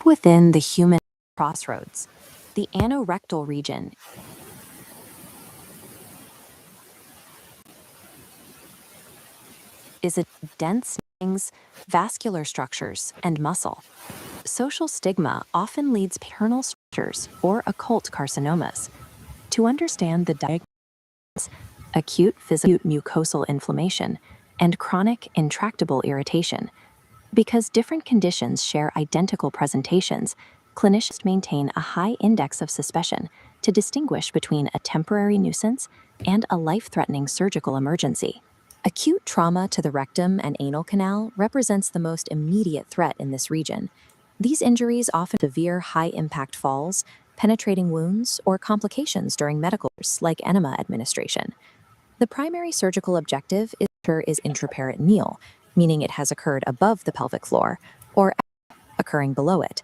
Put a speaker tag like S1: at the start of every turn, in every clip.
S1: Within the human crossroads, the anorectal region is a dense vascular structures and muscle. Social stigma often leads paternal structures or occult carcinomas. To understand the diagnosis, acute physical mucosal inflammation and chronic intractable irritation, because different conditions share identical presentations, clinicians maintain a high index of suspicion to distinguish between a temporary nuisance and a life-threatening surgical emergency. Acute trauma to the rectum and anal canal represents the most immediate threat in this region. These injuries often severe high-impact falls, penetrating wounds, or complications during medical like enema administration. The primary surgical objective is intraperitoneal, meaning it has occurred above the pelvic floor, or occurring below it.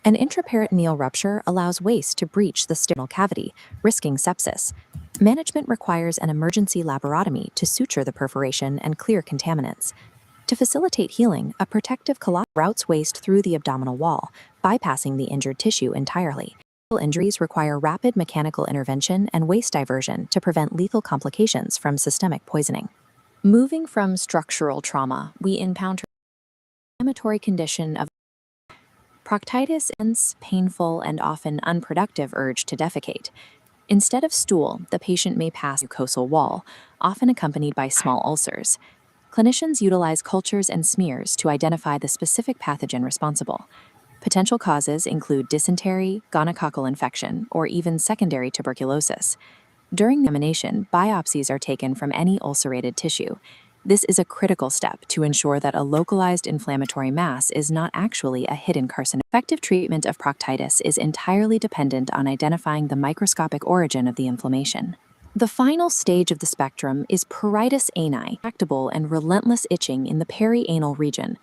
S1: An intraperitoneal rupture allows waste to breach the sternal cavity, risking sepsis. Management requires an emergency laparotomy to suture the perforation and clear contaminants. To facilitate healing, a protective cloth routes waste through the abdominal wall, bypassing the injured tissue entirely. Injuries require rapid mechanical intervention and waste diversion to prevent lethal complications from systemic poisoning. Moving from structural trauma, we encounter the inflammatory condition of proctitis, intense, painful, and often unproductive urge to defecate. Instead of stool, the patient may pass a mucosal wall, often accompanied by small ulcers. Clinicians utilize cultures and smears to identify the specific pathogen responsible. Potential causes include dysentery, gonococcal infection, or even secondary tuberculosis. During examination, biopsies are taken from any ulcerated tissue. This is a critical step to ensure that a localized inflammatory mass is not actually a hidden carcinoma. Effective treatment of proctitis is entirely dependent on identifying the microscopic origin of the inflammation. The final stage of the spectrum is pruritus ani, tractable and relentless itching in the perianal region.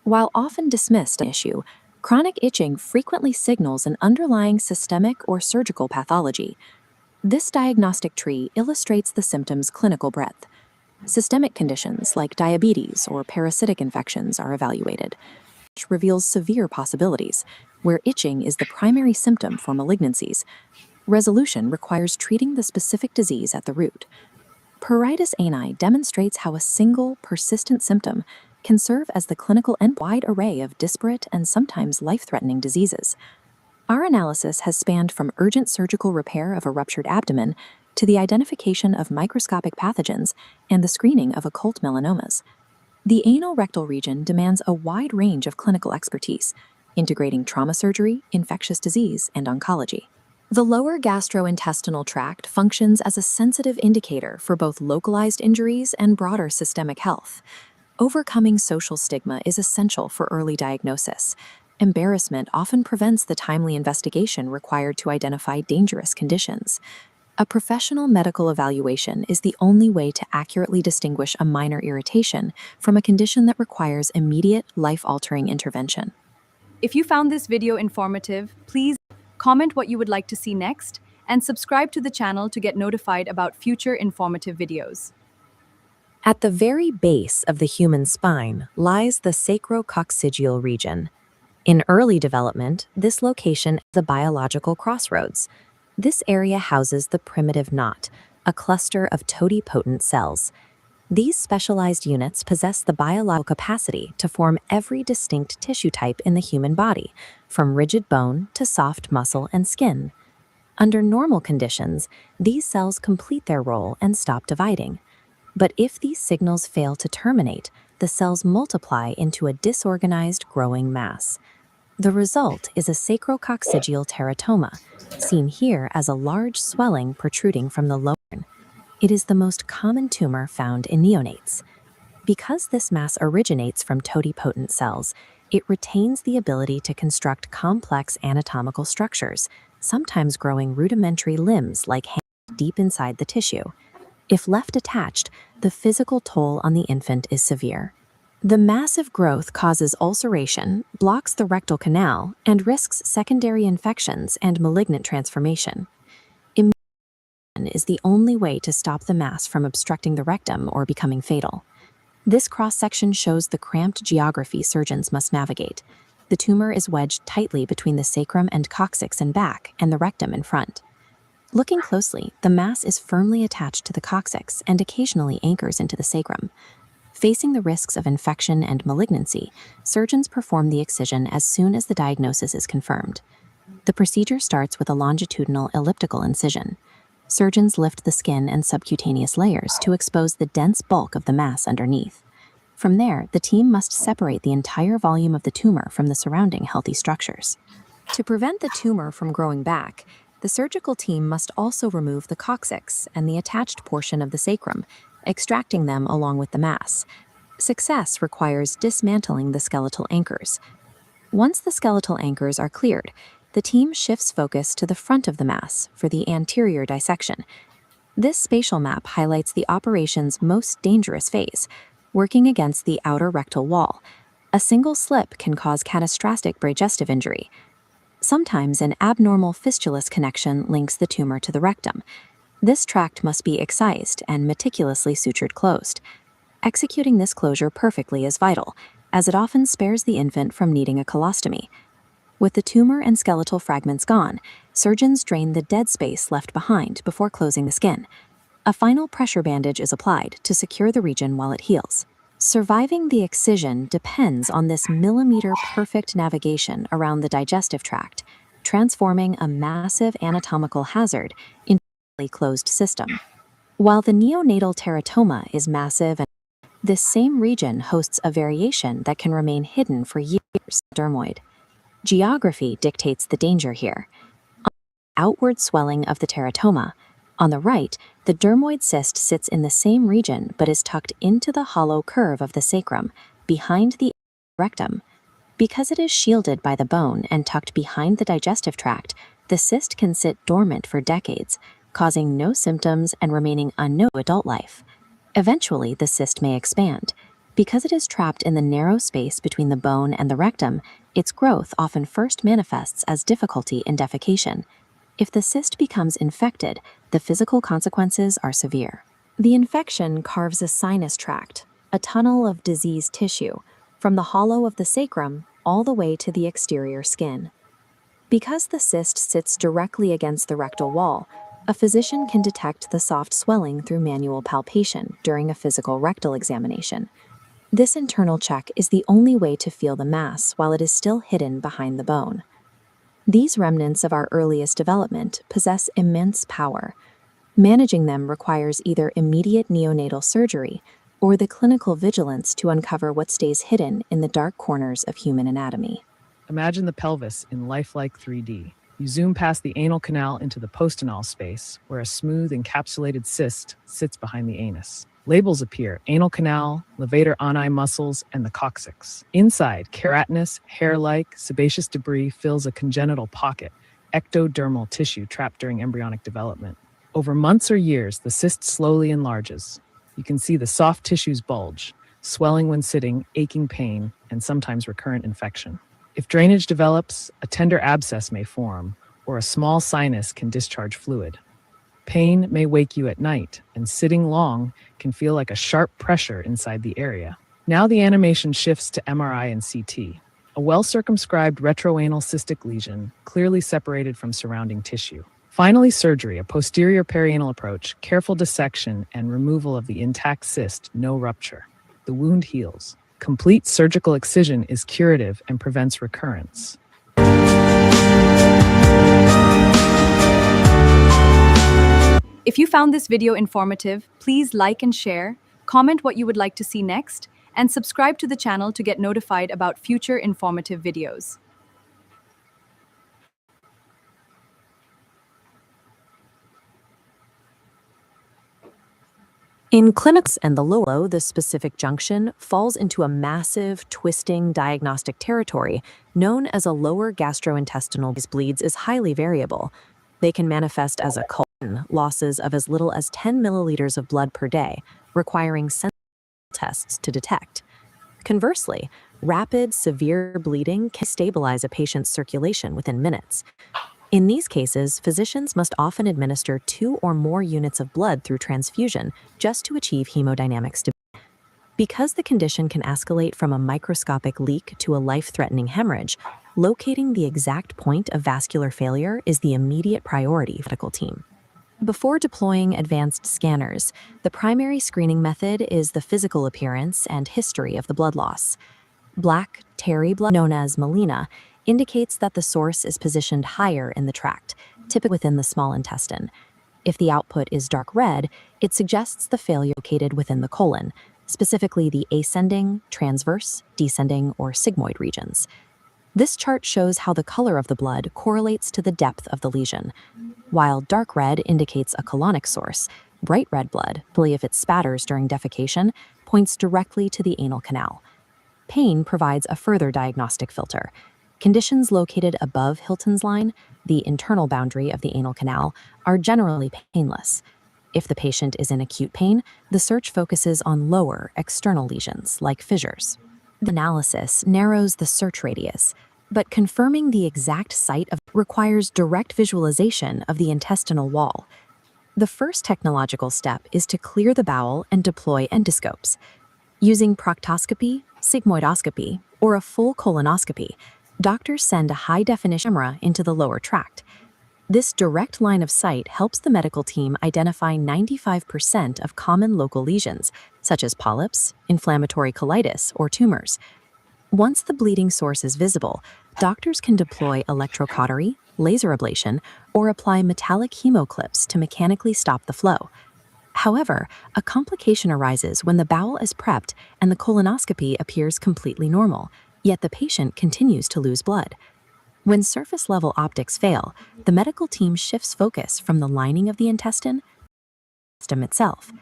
S1: While often dismissed as an issue, chronic itching frequently signals an underlying systemic or surgical pathology. This diagnostic tree illustrates the symptoms' clinical breadth. Systemic conditions like diabetes or parasitic infections are evaluated, which reveals severe possibilities, where itching is the primary symptom for malignancies. Resolution requires treating the specific disease at the root. Pruritus ani demonstrates how a single, persistent symptom can serve as the clinical and wide array of disparate and sometimes life-threatening diseases. Our analysis has spanned from urgent surgical repair of a ruptured abdomen to the identification of microscopic pathogens and the screening of occult melanomas. The anorectal region demands a wide range of clinical expertise, integrating trauma surgery, infectious disease, and oncology. The lower gastrointestinal tract functions as a sensitive indicator for both localized injuries and broader systemic health. Overcoming social stigma is essential for early diagnosis. Embarrassment often prevents the timely investigation required to identify dangerous conditions. A professional medical evaluation is the only way to accurately distinguish a minor irritation from a condition that requires immediate, life-altering intervention.
S2: If you found this video informative, please comment what you would like to see next and subscribe to the channel to get notified about future informative videos.
S1: At the very base of the human spine lies the sacrococcygeal region. In early development, this location is the biological crossroads. This area houses the primitive knot, a cluster of totipotent cells. These specialized units possess the biological capacity to form every distinct tissue type in the human body, from rigid bone to soft muscle and skin. Under normal conditions, these cells complete their role and stop dividing. But if these signals fail to terminate, the cells multiply into a disorganized growing mass. The result is a sacrococcygeal teratoma, seen here as a large swelling protruding from the lower. It is the most common tumor found in neonates. Because this mass originates from totipotent cells, it retains the ability to construct complex anatomical structures, sometimes growing rudimentary limbs like hands deep inside the tissue. If left attached, the physical toll on the infant is severe. The massive growth causes ulceration, blocks the rectal canal, and risks secondary infections and malignant transformation. Immunization is the only way to stop the mass from obstructing the rectum or becoming fatal. This cross-section shows the cramped geography surgeons must navigate. The tumor is wedged tightly between the sacrum and coccyx in back and the rectum in front. Looking closely, the mass is firmly attached to the coccyx and occasionally anchors into the sacrum. Facing the risks of infection and malignancy, surgeons perform the excision as soon as the diagnosis is confirmed. The procedure starts with a longitudinal elliptical incision. Surgeons lift the skin and subcutaneous layers to expose the dense bulk of the mass underneath. From there, the team must separate the entire volume of the tumor from the surrounding healthy structures. To prevent the tumor from growing back, the surgical team must also remove the coccyx and the attached portion of the sacrum, extracting them along with the mass. Success requires dismantling the skeletal anchors. Once the skeletal anchors are cleared, the team shifts focus to the front of the mass for the anterior dissection. This spatial map highlights the operation's most dangerous phase, working against the outer rectal wall. A single slip can cause catastrophic digestive injury. Sometimes an abnormal fistulous connection links the tumor to the rectum. This tract must be excised and meticulously sutured closed. Executing this closure perfectly is vital, as it often spares the infant from needing a colostomy. With the tumor and skeletal fragments gone, surgeons drain the dead space left behind before closing the skin. A final pressure bandage is applied to secure the region while it heals. Surviving the excision depends on this millimeter-perfect navigation around the digestive tract, transforming a massive anatomical hazard into a fully closed system. While the neonatal teratoma is massive, this same region hosts a variation that can remain hidden for years. Dermoid. Geography dictates the danger here. Outward swelling of the teratoma. On the right, the dermoid cyst sits in the same region but is tucked into the hollow curve of the sacrum, behind the rectum. Because it is shielded by the bone and tucked behind the digestive tract, the cyst can sit dormant for decades, causing no symptoms and remaining unknown to adult life. Eventually, the cyst may expand. Because it is trapped in the narrow space between the bone and the rectum, its growth often first manifests as difficulty in defecation. If the cyst becomes infected, the physical consequences are severe. The infection carves a sinus tract, a tunnel of diseased tissue, from the hollow of the sacrum all the way to the exterior skin. Because the cyst sits directly against the rectal wall, a physician can detect the soft swelling through manual palpation during a physical rectal examination. This internal check is the only way to feel the mass while it is still hidden behind the bone. These remnants of our earliest development possess immense power. Managing them requires either immediate neonatal surgery or the clinical vigilance to uncover what stays hidden in the dark corners of human anatomy.
S3: Imagine the pelvis in lifelike 3D. You zoom past the anal canal into the postanal space, where a smooth encapsulated cyst sits behind the anus. Labels appear: anal canal, levator ani muscles, and the coccyx. Inside, keratinous, hair-like, sebaceous debris fills a congenital pocket, ectodermal tissue trapped during embryonic development. Over months or years, the cyst slowly enlarges. You can see the soft tissues bulge, swelling when sitting, aching pain, and sometimes recurrent infection. If drainage develops, a tender abscess may form, or a small sinus can discharge fluid. Pain may wake you at night, and sitting long can feel like a sharp pressure inside the area. Now the animation shifts to MRI and CT. A well-circumscribed retroanal cystic lesion, clearly separated from surrounding tissue. Finally, surgery, a posterior perianal approach, careful dissection, and removal of the intact cyst, no rupture. The wound heals. Complete surgical excision is curative and prevents recurrence.
S2: If you found this video informative, please like and share, comment what you would like to see next, and subscribe to the channel to get notified about future informative videos.
S1: In clinics and the low, the specific junction falls into a massive, twisting diagnostic territory known as a lower gastrointestinal. These bleeds is highly variable. They can manifest as a colon, losses of as little as 10 milliliters of blood per day, requiring sensitive tests to detect. Conversely, rapid, severe bleeding can stabilize a patient's circulation within minutes. In these cases, physicians must often administer 2 or more units of blood through transfusion just to achieve hemodynamic stability. Because the condition can escalate from a microscopic leak to a life-threatening hemorrhage, locating the exact point of vascular failure is the immediate priority for the medical team. Before deploying advanced scanners, the primary screening method is the physical appearance and history of the blood loss. Black, tarry blood, known as melena, indicates that the source is positioned higher in the tract, typically within the small intestine. If the output is dark red, it suggests the failure located within the colon, specifically the ascending, transverse, descending, or sigmoid regions. This chart shows how the color of the blood correlates to the depth of the lesion. While dark red indicates a colonic source, bright red blood, particularly if it spatters during defecation, points directly to the anal canal. Pain provides a further diagnostic filter. Conditions located above Hilton's line, the internal boundary of the anal canal, are generally painless. If the patient is in acute pain, the search focuses on lower, external lesions, like fissures. The analysis narrows the search radius, but confirming the exact site requires direct visualization of the intestinal wall. The first technological step is to clear the bowel and deploy endoscopes. Using proctoscopy, sigmoidoscopy, or a full colonoscopy, doctors send a high-definition camera into the lower tract. This direct line of sight helps the medical team identify 95% of common local lesions, such as polyps, inflammatory colitis, or tumors. Once the bleeding source is visible, doctors can deploy electrocautery, laser ablation, or apply metallic hemoclips to mechanically stop the flow. However, a complication arises when the bowel is prepped and the colonoscopy appears completely normal, yet the patient continues to lose blood. When surface-level optics fail, the medical team shifts focus from the lining of the intestine to the stem itself.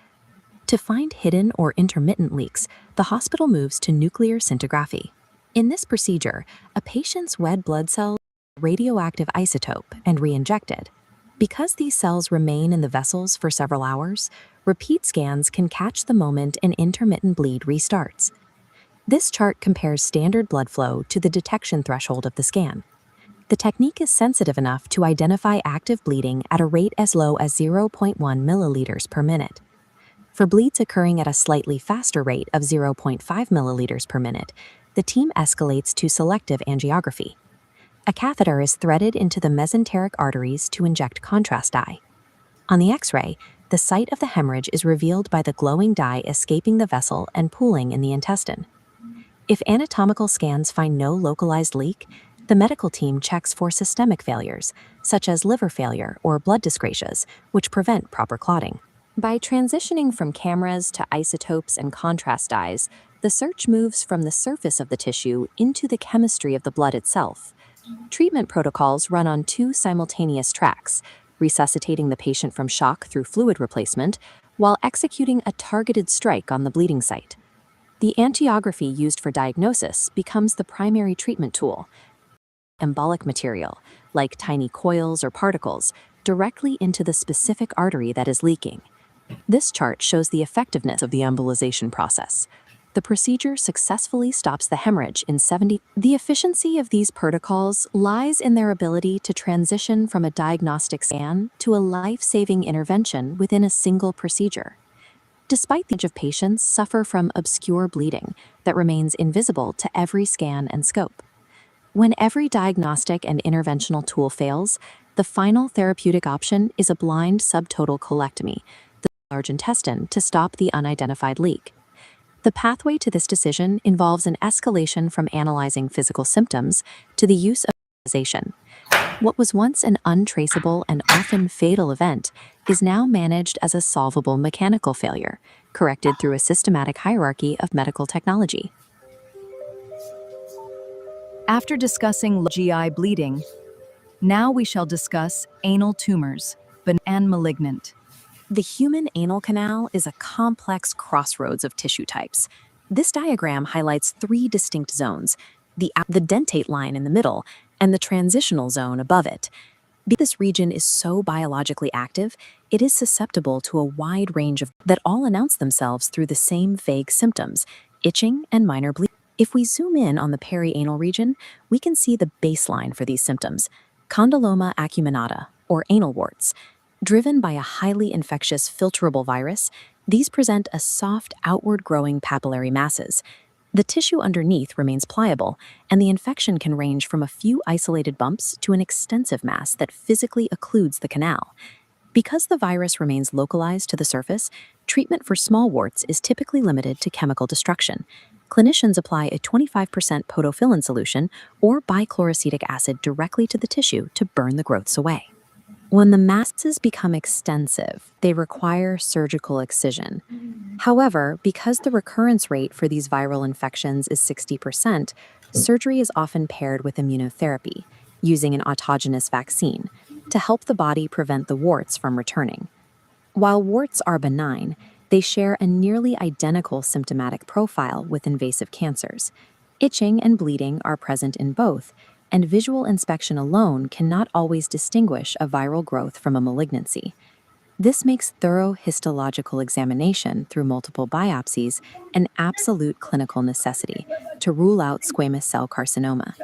S1: To find hidden or intermittent leaks, the hospital moves to nuclear scintigraphy. In this procedure, a patient's red blood cells are radioactive isotope and re-injected. Because these cells remain in the vessels for several hours, repeat scans can catch the moment an intermittent bleed restarts. This chart compares standard blood flow to the detection threshold of the scan. The technique is sensitive enough to identify active bleeding at a rate as low as 0.1 milliliters per minute. For bleeds occurring at a slightly faster rate of 0.5 milliliters per minute, the team escalates to selective angiography. A catheter is threaded into the mesenteric arteries to inject contrast dye. On the X-ray, the site of the hemorrhage is revealed by the glowing dye escaping the vessel and pooling in the intestine. If anatomical scans find no localized leak, the medical team checks for systemic failures, such as liver failure or blood dyscrasias, which prevent proper clotting. By transitioning from cameras to isotopes and contrast dyes, the search moves from the surface of the tissue into the chemistry of the blood itself. Treatment protocols run on two simultaneous tracks, resuscitating the patient from shock through fluid replacement, while executing a targeted strike on the bleeding site. The angiography used for diagnosis becomes the primary treatment tool. Embolic material, like tiny coils or particles, directly into the specific artery that is leaking. This chart shows the effectiveness of the embolization process. The procedure successfully stops the hemorrhage in 70. The efficiency of these protocols lies in their ability to transition from a diagnostic scan to a life-saving intervention within a single procedure. Despite the age of patients suffer from obscure bleeding that remains invisible to every scan and scope. When every diagnostic and interventional tool fails, the final therapeutic option is a blind subtotal colectomy, the large intestine, to stop the unidentified leak. The pathway to this decision involves an escalation from analyzing physical symptoms to the use of visualization. What was once an untraceable and often fatal event is now managed as a solvable mechanical failure, corrected through a systematic hierarchy of medical technology.
S2: After discussing GI bleeding, now we shall discuss anal tumors, benign and malignant.
S1: The human anal canal is a complex crossroads of tissue types. This diagram highlights three distinct zones: the dentate line in the middle and the transitional zone above it. Because this region is so biologically active, it is susceptible to a wide range of that all announce themselves through the same vague symptoms: itching and minor bleeding. If we zoom in on the perianal region, we can see the baseline for these symptoms: condyloma acuminata, or anal warts. Driven by a highly infectious filterable virus, These present as soft, outward-growing papillary masses. The tissue underneath remains pliable, and the infection can range from a few isolated bumps to an extensive mass that physically occludes the canal. Because the virus remains localized to the surface, treatment for small warts is typically limited to chemical destruction. Clinicians apply a 25% podophyllin solution or bichloroacetic acid directly to the tissue to burn the growths away. When the masses become extensive, they require surgical excision. However, because the recurrence rate for these viral infections is 60%, surgery is often paired with immunotherapy, using an autogenous vaccine, to help the body prevent the warts from returning. While warts are benign, they share a nearly identical symptomatic profile with invasive cancers. Itching and bleeding are present in both, and visual inspection alone cannot always distinguish a viral growth from a malignancy. This makes thorough histological examination through multiple biopsies an absolute clinical necessity to rule out squamous cell carcinoma.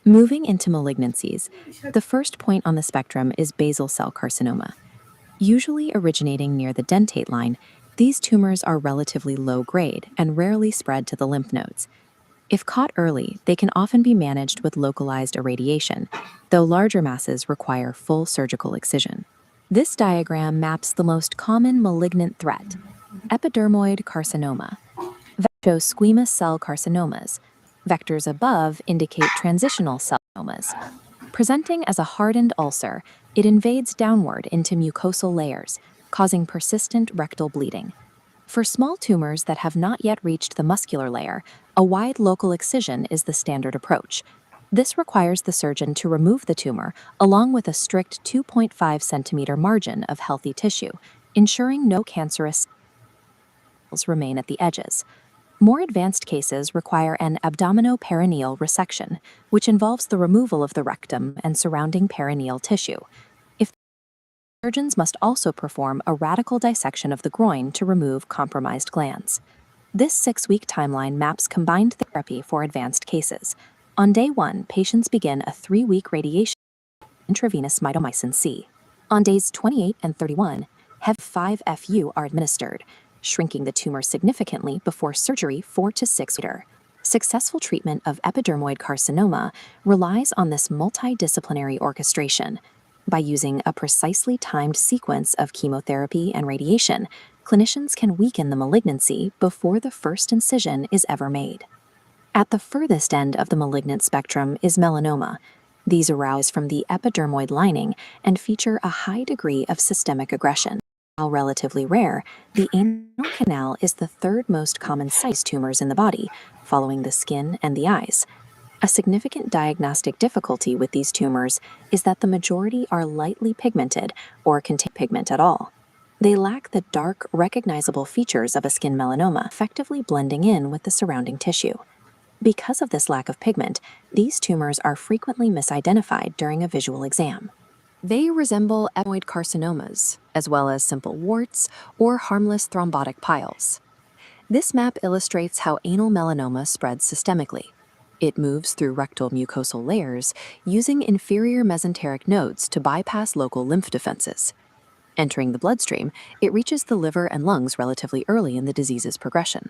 S1: Moving into malignancies, the first point on the spectrum is basal cell carcinoma. Usually originating near the dentate line, these tumors are relatively low grade and rarely spread to the lymph nodes. If caught early, they can often be managed with localized irradiation, though larger masses require full surgical excision. This diagram maps the most common malignant threat, epidermoid carcinoma. Shows squamous cell carcinomas. Vectors above indicate transitional cell carcinomas. Presenting as a hardened ulcer, it invades downward into mucosal layers, causing persistent rectal bleeding. For small tumors that have not yet reached the muscular layer, a wide local excision is the standard approach. This requires the surgeon to remove the tumor along with a strict 2.5 centimeter margin of healthy tissue, ensuring no cancerous cells remain at the edges. More advanced cases require an abdominoperineal resection, which involves the removal of the rectum and surrounding perineal tissue. Surgeons must also perform a radical dissection of the groin to remove compromised glands. This 6-week timeline maps combined therapy for advanced cases. On day 1, patients begin a 3-week radiation intravenous mitomycin C. On days 28 and 31, HEV5-FU are administered, shrinking the tumor significantly before surgery 4 to 6 weeks later. Successful treatment of epidermoid carcinoma relies on this multidisciplinary orchestration. By using a precisely timed sequence of chemotherapy and radiation, clinicians can weaken the malignancy before the first incision is ever made. At the furthest end of the malignant spectrum is melanoma. These arise from the epidermoid lining and feature a high degree of systemic aggression. While relatively rare, the anal canal is the third most common size tumors in the body, following the skin and the eyes. A significant diagnostic difficulty with these tumors is that the majority are lightly pigmented or contain pigment at all. They lack the dark, recognizable features of a skin melanoma, effectively blending in with the surrounding tissue. Because of this lack of pigment, these tumors are frequently misidentified during a visual exam. They resemble ethmoid carcinomas, as well as simple warts or harmless thrombotic piles. This map illustrates how anal melanoma spreads systemically. It moves through rectal mucosal layers using inferior mesenteric nodes to bypass local lymph defenses. Entering the bloodstream, it reaches the liver and lungs relatively early in the disease's progression.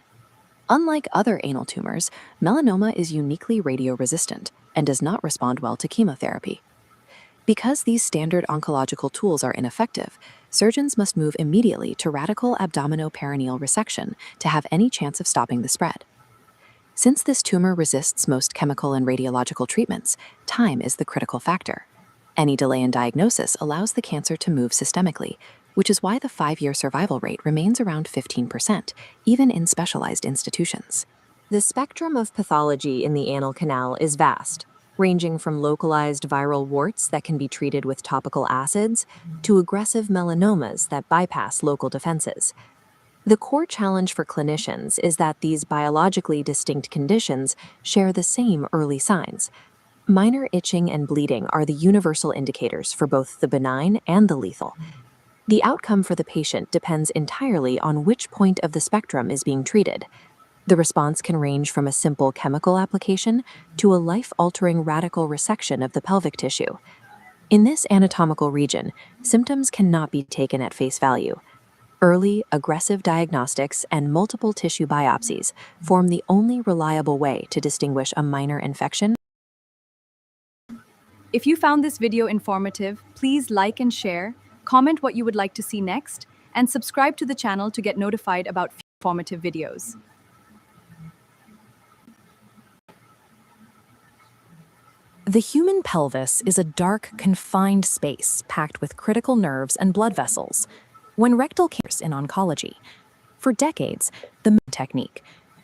S1: Unlike other anal tumors, melanoma is uniquely radioresistant and does not respond well to chemotherapy. Because these standard oncological tools are ineffective, surgeons must move immediately to radical abdominoperineal resection to have any chance of stopping the spread. Since this tumor resists most chemical and radiological treatments, time is the critical factor. Any delay in diagnosis allows the cancer to move systemically, which is why the 5-year survival rate remains around 15%, even in specialized institutions. The spectrum of pathology in the anal canal is vast, ranging from localized viral warts that can be treated with topical acids to aggressive melanomas that bypass local defenses. The core challenge for clinicians is that these biologically distinct conditions share the same early signs. Minor itching and bleeding are the universal indicators for both the benign and the lethal. The outcome for the patient depends entirely on which point of the spectrum is being treated. The response can range from a simple chemical application to a life-altering radical resection of the pelvic tissue. In this anatomical region, symptoms cannot be taken at face value. Early, aggressive diagnostics and multiple tissue biopsies form the only reliable way to distinguish a minor infection.
S2: If you found this video informative, please like and share, comment what you would like to see next, and subscribe to the channel to get notified about informative videos.
S1: The human pelvis is a dark, confined space packed with critical nerves and blood vessels. When rectal cancer in oncology, for decades, the technique.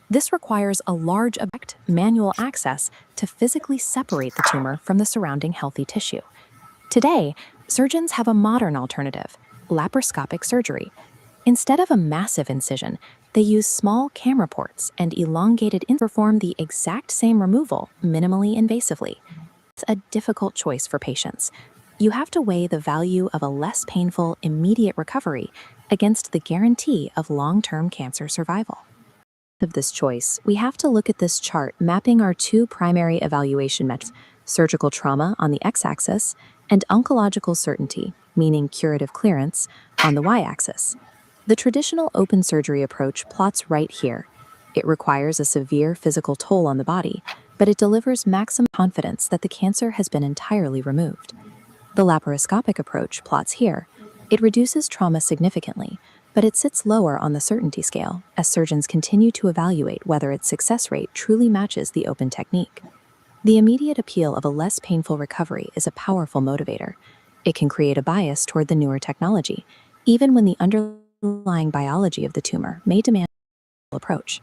S1: This requires a large manual access to physically separate the tumor from the surrounding healthy tissue. Today, surgeons have a modern alternative, laparoscopic surgery. Instead of a massive incision, they use small camera ports and elongated to perform the exact same removal minimally invasively. It's a difficult choice for patients. You have to weigh the value of a less painful, immediate recovery against the guarantee of long-term cancer survival. Of this choice, we have to look at this chart mapping our two primary evaluation metrics, surgical trauma on the x-axis and oncological certainty, meaning curative clearance, on the y-axis. The traditional open surgery approach plots right here. It requires a severe physical toll on the body, but it delivers maximum confidence that the cancer has been entirely removed. The laparoscopic approach plots here. It reduces trauma significantly, but it sits lower on the certainty scale as surgeons continue to evaluate whether its success rate truly matches the open technique. The immediate appeal of a less painful recovery is a powerful motivator. It can create a bias toward the newer technology, even when the underlying biology of the tumor may demand an approach.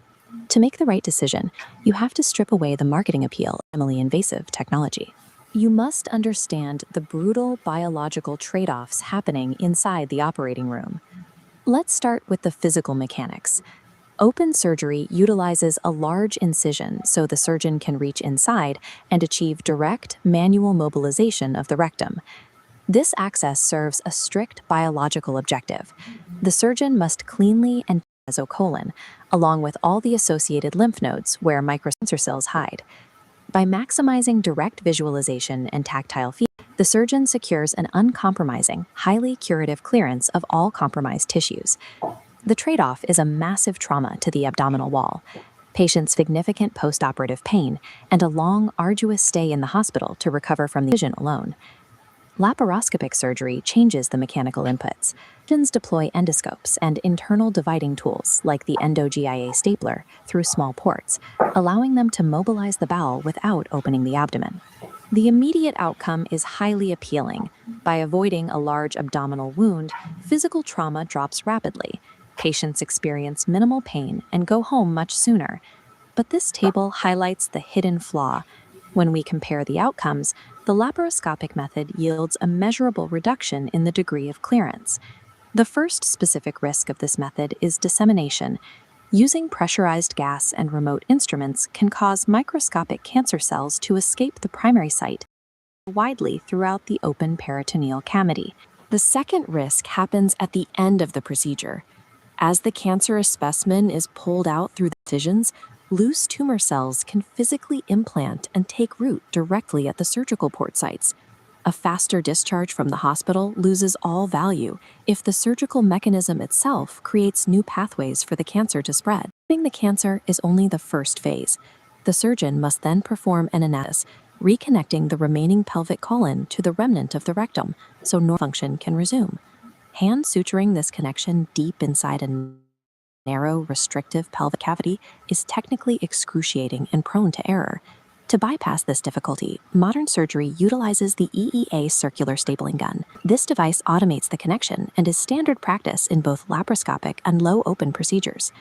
S1: To make the right decision, you have to strip away the marketing appeal of minimally invasive technology. You must understand the brutal biological trade-offs happening inside the operating room. Let's start with the physical mechanics. Open surgery utilizes a large incision so the surgeon can reach inside and achieve direct manual mobilization of the rectum. This access serves a strict biological objective. The surgeon must cleanly and mesocolon, along with all the associated lymph nodes where microcancer cells hide. By maximizing direct visualization and tactile feedback, the surgeon secures an uncompromising, highly curative clearance of all compromised tissues. The trade-off is a massive trauma to the abdominal wall, patients' significant post-operative pain, and a long, arduous stay in the hospital to recover from the incision alone. Laparoscopic surgery changes the mechanical inputs. Surgeons deploy endoscopes and internal dividing tools like the endo-GIA stapler through small ports, allowing them to mobilize the bowel without opening the abdomen. The immediate outcome is highly appealing. By avoiding a large abdominal wound, physical trauma drops rapidly. Patients experience minimal pain and go home much sooner. But this table highlights the hidden flaw. When we compare the outcomes, the laparoscopic method yields a measurable reduction in the degree of clearance. The first specific risk of this method is dissemination. Using pressurized gas and remote instruments can cause microscopic cancer cells to escape the primary site widely throughout the open peritoneal cavity. The second risk happens at the end of the procedure. As the cancerous specimen is pulled out through the incisions, loose tumor cells can physically implant and take root directly at the surgical port sites. A faster discharge from the hospital loses all value if the surgical mechanism itself creates new pathways for the cancer to spread. Treating the cancer is only the first phase. The surgeon must then perform an analysis, reconnecting the remaining pelvic colon to the remnant of the rectum so normal function can resume. Hand suturing this connection deep inside a narrow, restrictive pelvic cavity is technically excruciating and prone to error. To bypass this difficulty, modern surgery utilizes the EEA circular stapling gun. This device automates the connection and is standard practice in both laparoscopic and low-open procedures.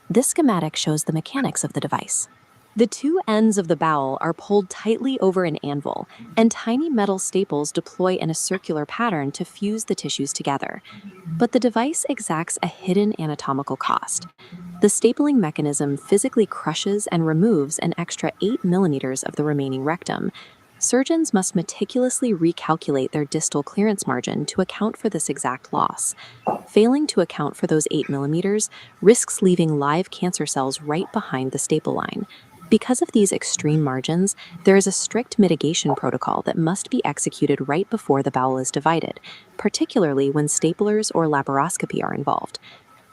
S1: This schematic shows the mechanics of the device. The two ends of the bowel are pulled tightly over an anvil, and tiny metal staples deploy in a circular pattern to fuse the tissues together. But the device exacts a hidden anatomical cost. The stapling mechanism physically crushes and removes an extra 8 millimeters of the remaining rectum. Surgeons must meticulously recalculate their distal clearance margin to account for this exact loss. Failing to account for those 8 millimeters risks leaving live cancer cells right behind the staple line. Because of these extreme margins, there is a strict mitigation protocol that must be executed right before the bowel is divided, particularly when staplers or laparoscopy are involved.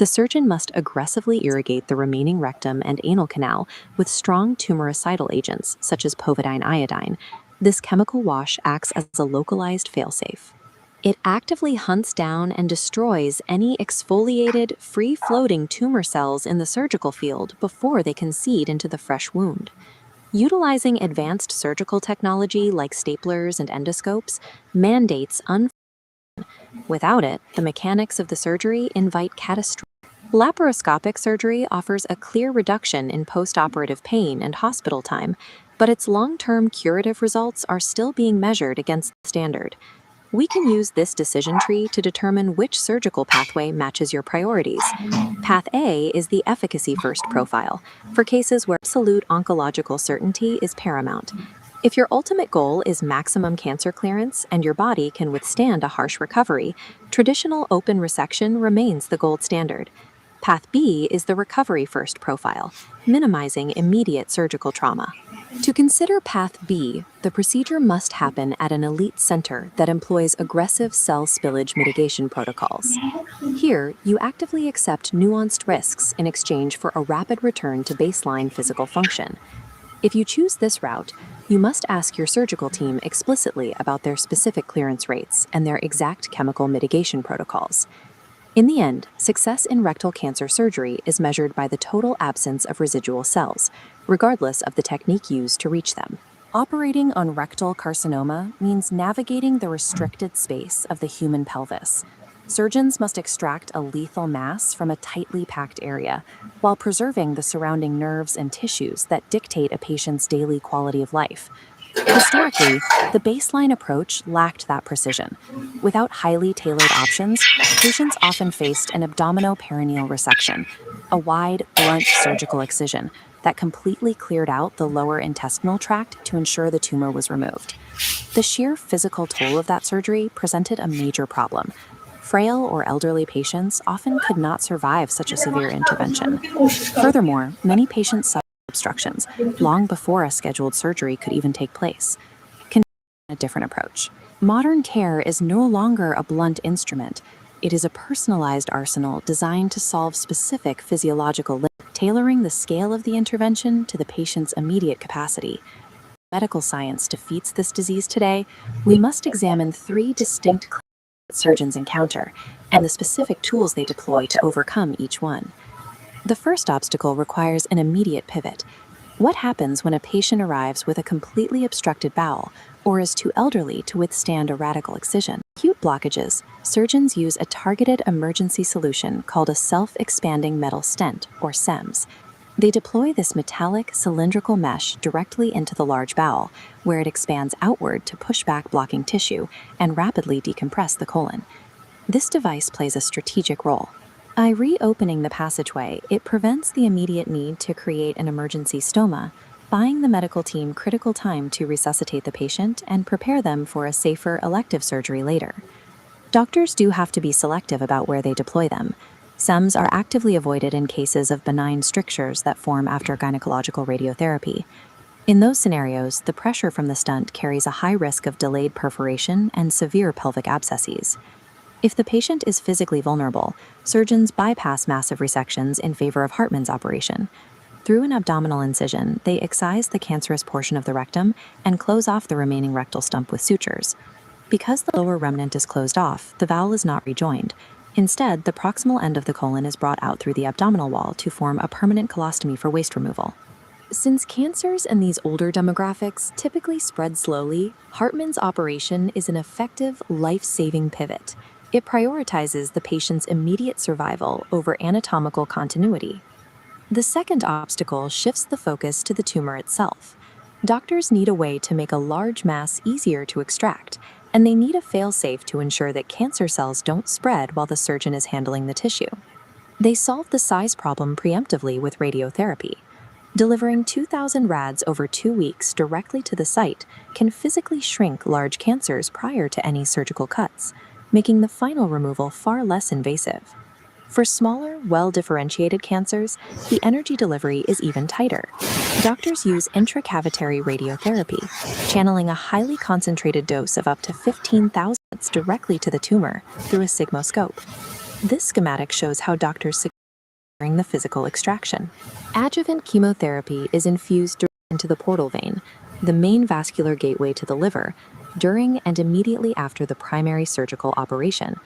S1: The surgeon must aggressively irrigate the remaining rectum and anal canal with strong tumoricidal agents such as povidone iodine. This chemical wash acts as a localized failsafe. It actively hunts down and destroys any exfoliated, free-floating tumor cells in the surgical field before they can seed into the fresh wound. Utilizing advanced surgical technology like staplers and endoscopes mandates without it, the mechanics of the surgery invite catastrophe. Laparoscopic surgery offers a clear reduction in postoperative pain and hospital time, but its long-term curative results are still being measured against the standard. We can use this decision tree to determine which surgical pathway matches your priorities. Path A is the efficacy-first profile, for cases where absolute oncological certainty is paramount. If your ultimate goal is maximum cancer clearance and your body can withstand a harsh recovery, traditional open resection remains the gold standard. Path B is the recovery-first profile, minimizing immediate surgical trauma. To consider Path B, the procedure must happen at an elite center that employs aggressive cell spillage mitigation protocols. Here, you actively accept nuanced risks in exchange for a rapid return to baseline physical function. If you choose this route, you must ask your surgical team explicitly about their specific clearance rates and their exact chemical mitigation protocols. In the end, success in rectal cancer surgery is measured by the total absence of residual cells, regardless of the technique used to reach them. Operating on rectal carcinoma means navigating the restricted space of the human pelvis. Surgeons must extract a lethal mass from a tightly packed area, while preserving the surrounding nerves and tissues that dictate a patient's daily quality of life. Historically, the baseline approach lacked that precision. Without highly tailored options, patients often faced an abdominoperineal resection, a wide, blunt surgical excision that completely cleared out the lower intestinal tract to ensure the tumor was removed. The sheer physical toll of that surgery presented a major problem. Frail or elderly patients often could not survive such a severe intervention. Furthermore, many patients suffered obstructions long before a scheduled surgery could even take place. A different approach. Modern care is no longer a blunt instrument. It is a personalized arsenal designed to solve specific physiological limits, tailoring the scale of the intervention to the patient's immediate capacity. Medical science defeats this disease today. We must examine three distinct surgeons encounter and the specific tools they deploy to overcome each one. The first obstacle requires an immediate pivot. What happens when a patient arrives with a completely obstructed bowel or is too elderly to withstand a radical excision? Acute blockages, surgeons use a targeted emergency solution called a self-expanding metal stent, or SEMS. They deploy this metallic cylindrical mesh directly into the large bowel, where it expands outward to push back blocking tissue and rapidly decompress the colon. This device plays a strategic role. By reopening the passageway, it prevents the immediate need to create an emergency stoma, buying the medical team critical time to resuscitate the patient and prepare them for a safer elective surgery later. Doctors do have to be selective about where they deploy them. SEMS are actively avoided in cases of benign strictures that form after gynecological radiotherapy. In those scenarios, the pressure from the stent carries a high risk of delayed perforation and severe pelvic abscesses. If the patient is physically vulnerable, surgeons bypass massive resections in favor of Hartmann's operation. Through an abdominal incision, they excise the cancerous portion of the rectum and close off the remaining rectal stump with sutures. Because the lower remnant is closed off, the bowel is not rejoined. Instead, the proximal end of the colon is brought out through the abdominal wall to form a permanent colostomy for waste removal. Since cancers in these older demographics typically spread slowly, Hartmann's operation is an effective, life-saving pivot. It prioritizes the patient's immediate survival over anatomical continuity. The second obstacle shifts the focus to the tumor itself. Doctors need a way to make a large mass easier to extract, and they need a fail-safe to ensure that cancer cells don't spread while the surgeon is handling the tissue. They solve the size problem preemptively with radiotherapy. Delivering 2,000 rads over 2 weeks directly to the site can physically shrink large cancers prior to any surgical cuts, making the final removal far less invasive. For smaller, well-differentiated cancers, the energy delivery is even tighter. Doctors use intracavitary radiotherapy, channeling a highly concentrated dose of up to 15,000 directly to the tumor through a sigmoscope. This schematic shows how doctors during the physical extraction. Adjuvant chemotherapy is infused directly into the portal vein, the main vascular gateway to the liver, during and immediately after the primary surgical operation.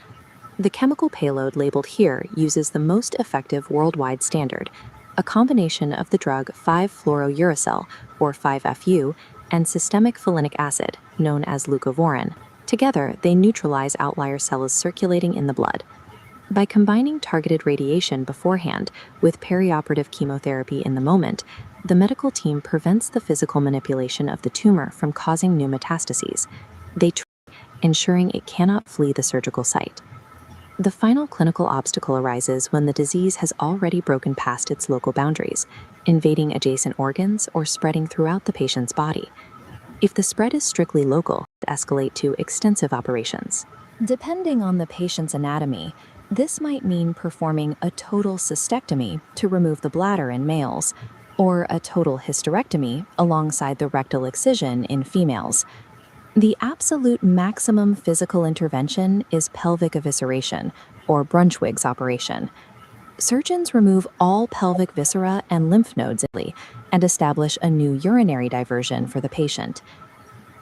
S1: The chemical payload labeled here uses the most effective worldwide standard, a combination of the drug 5-fluorouracil, or 5-FU, and systemic folinic acid, known as leucovorin. Together, they neutralize outlier cells circulating in the blood. By combining targeted radiation beforehand with perioperative chemotherapy in the moment, the medical team prevents the physical manipulation of the tumor from causing new metastases. They ensuring it cannot flee the surgical site. The final clinical obstacle arises when the disease has already broken past its local boundaries, invading adjacent organs or spreading throughout the patient's body. If the spread is strictly local, it escalates to extensive operations. Depending on the patient's anatomy, this might mean performing a total cystectomy to remove the bladder in males, or a total hysterectomy alongside the rectal excision in females. The absolute maximum physical intervention is pelvic evisceration, or Brunschwig's operation. Surgeons remove all pelvic viscera and lymph nodes and establish a new urinary diversion for the patient.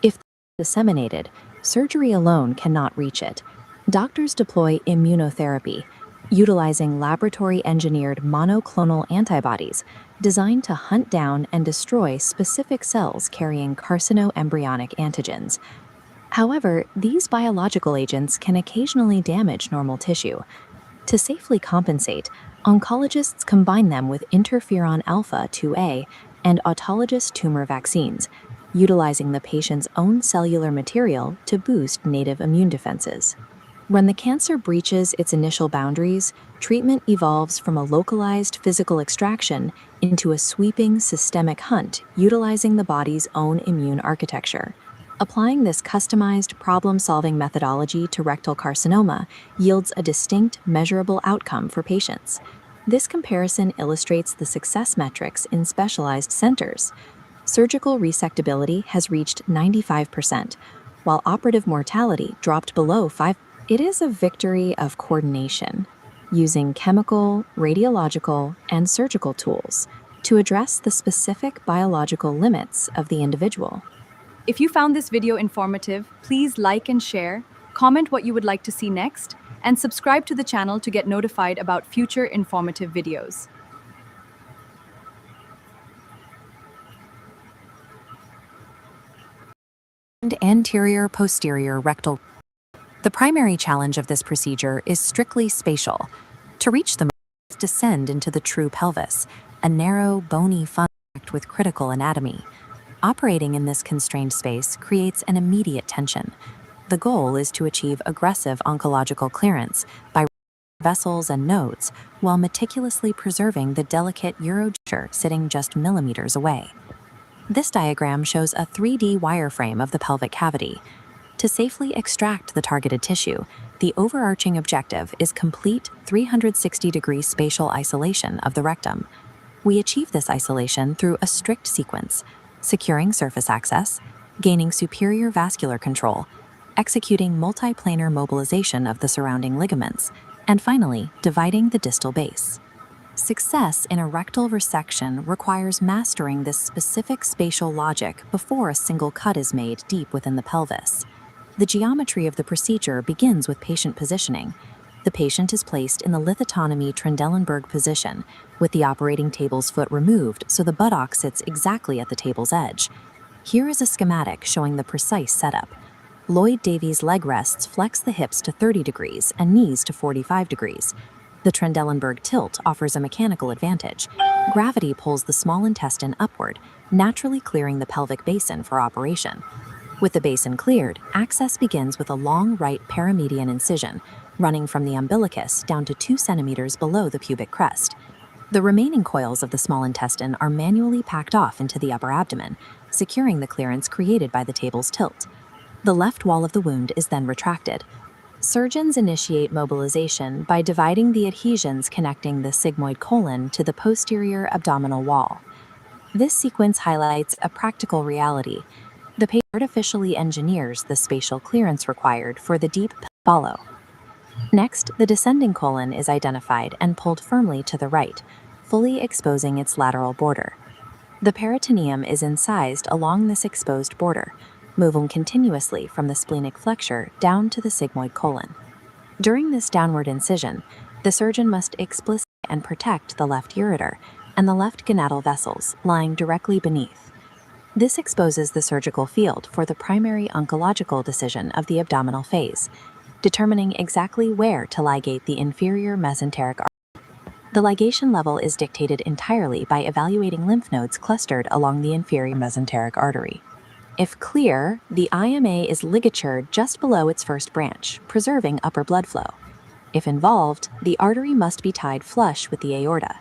S1: If disseminated, surgery alone cannot reach it. Doctors deploy immunotherapy, utilizing laboratory-engineered monoclonal antibodies designed to hunt down and destroy specific cells carrying carcinoembryonic antigens. However, these biological agents can occasionally damage normal tissue. To safely compensate, oncologists combine them with interferon alpha 2A and autologous tumor vaccines, utilizing the patient's own cellular material to boost native immune defenses. When the cancer breaches its initial boundaries, treatment evolves from a localized physical extraction into a sweeping systemic hunt utilizing the body's own immune architecture. Applying this customized problem-solving methodology to rectal carcinoma yields a distinct, measurable outcome for patients. This comparison illustrates the success metrics in specialized centers. Surgical resectability has reached 95%, while operative mortality dropped below 5%. It is a victory of coordination, using chemical, radiological, and surgical tools to address the specific biological limits of the individual.
S2: If you found this video informative, please like and share, comment what you would like to see next, and subscribe to the channel to get notified about future informative videos.
S1: Anterior posterior rectal. The primary challenge of this procedure is strictly spatial. To reach the most, descend into the true pelvis, a narrow, bony funnel with critical anatomy. Operating in this constrained space creates an immediate tension. The goal is to achieve aggressive oncological clearance by vessels and nodes while meticulously preserving the delicate urojuncture sitting just millimeters away. This diagram shows a 3D wireframe of the pelvic cavity. To safely extract the targeted tissue, the overarching objective is complete 360-degree spatial isolation of the rectum. We achieve this isolation through a strict sequence: securing surface access, gaining superior vascular control, executing multiplanar mobilization of the surrounding ligaments, and finally, dividing the distal base. Success in a rectal resection requires mastering this specific spatial logic before a single cut is made deep within the pelvis. The geometry of the procedure begins with patient positioning. The patient is placed in the lithotomy Trendelenburg position, with the operating table's foot removed so the buttock sits exactly at the table's edge. Here is a schematic showing the precise setup. Lloyd-Davies leg rests flex the hips to 30 degrees and knees to 45 degrees. The Trendelenburg tilt offers a mechanical advantage. Gravity pulls the small intestine upward, naturally clearing the pelvic basin for operation. With the basin cleared, access begins with a long right paramedian incision, running from the umbilicus down to 2 centimeters below the pubic crest. The remaining coils of the small intestine are manually packed off into the upper abdomen, securing the clearance created by the table's tilt. The left wall of the wound is then retracted. Surgeons initiate mobilization by dividing the adhesions connecting the sigmoid colon to the posterior abdominal wall. This sequence highlights a practical reality. The patient artificially engineers the spatial clearance required for the deep follow. Next, the descending colon is identified and pulled firmly to the right, fully exposing its lateral border. The peritoneum is incised along this exposed border, moving continuously from the splenic flexure down to the sigmoid colon. During this downward incision, the surgeon must explicitly and protect the left ureter and the left gonadal vessels lying directly beneath. This exposes the surgical field for the primary oncological decision of the abdominal phase, determining exactly where to ligate the inferior mesenteric artery. The ligation level is dictated entirely by evaluating lymph nodes clustered along the inferior mesenteric artery. If clear, the IMA is ligatured just below its first branch, preserving upper blood flow. If involved, the artery must be tied flush with the aorta.